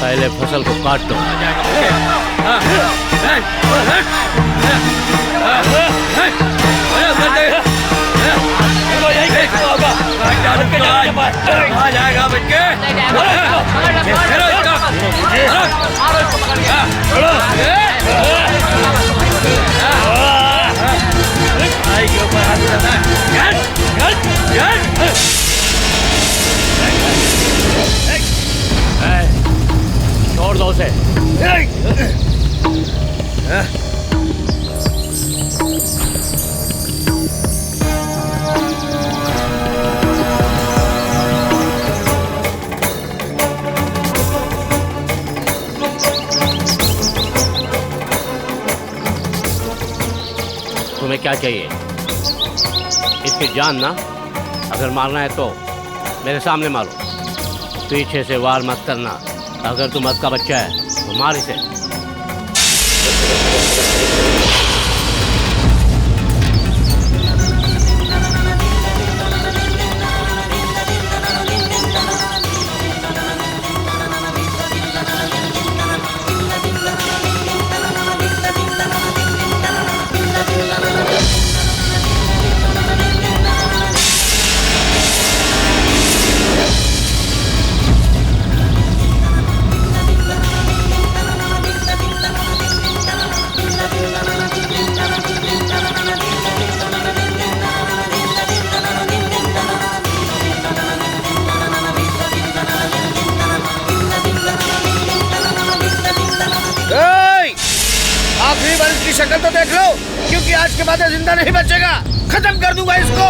पहले फसल को काट दो। आ जाएगा बच्चे। छोड़ दो उसे। तुम्हें क्या चाहिए? इसकी जान ना, अगर मारना है तो मेरे सामने मारो, पीछे से वार मत करना। अगर तू मत का बच्चा है तो मार इसे। आखिरी बार इसकी शक्ल तो देख लो, क्योंकि आज के बाद ये जिंदा नहीं बचेगा। खत्म कर दूंगा इसको।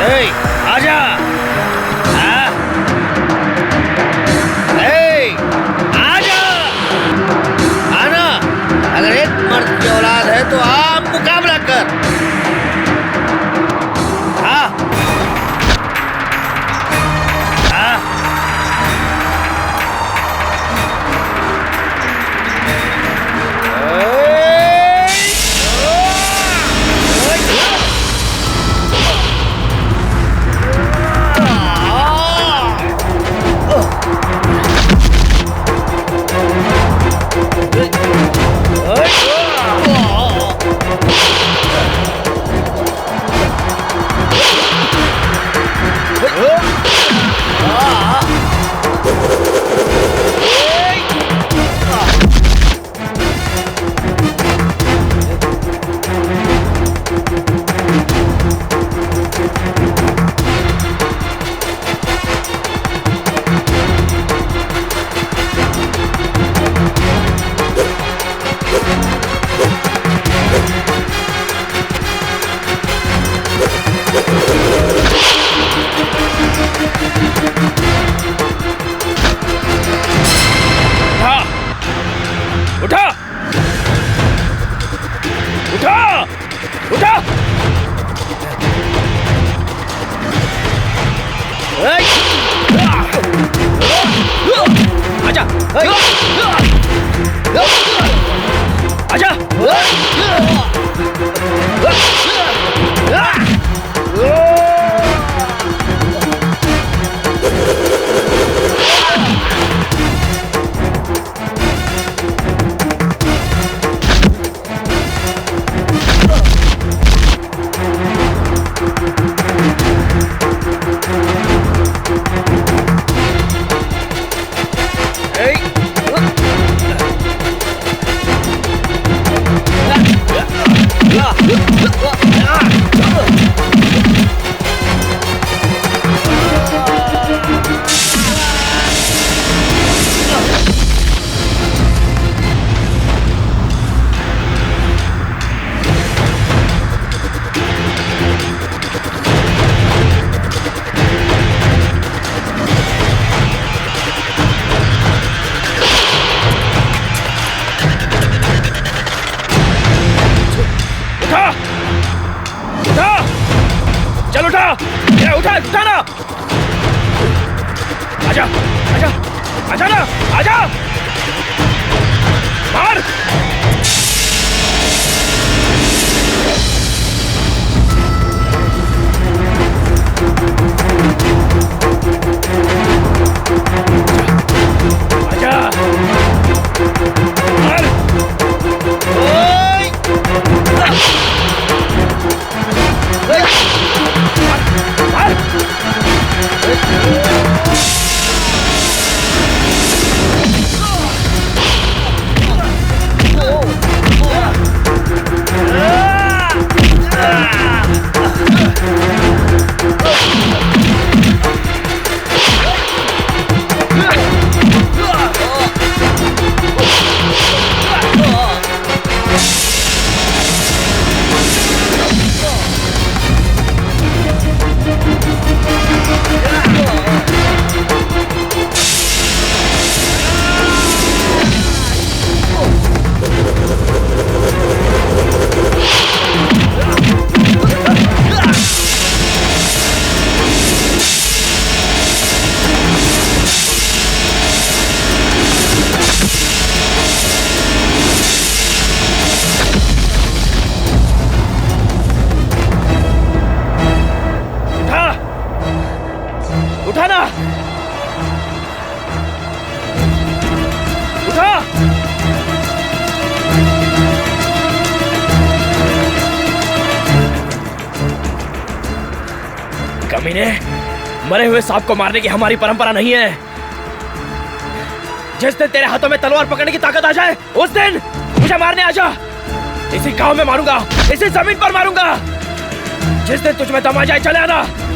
ए, आजा। हाँ? ए, आजा। आना। अगर एक मर्द की औलाद है तो आप मुकाबला कर। हाँ? हाँ? आजा आजा कमीने, मरे हुए सांप को मारने की हमारी परंपरा नहीं है। जिस दिन तेरे हाथों में तलवार पकड़ने की ताकत आ जाए उस दिन मुझे मारने आ जा। इसी गांव में मारूंगा, इसी जमीन पर मारूंगा। जिस दिन तुझ में दम आ जाए चले आना।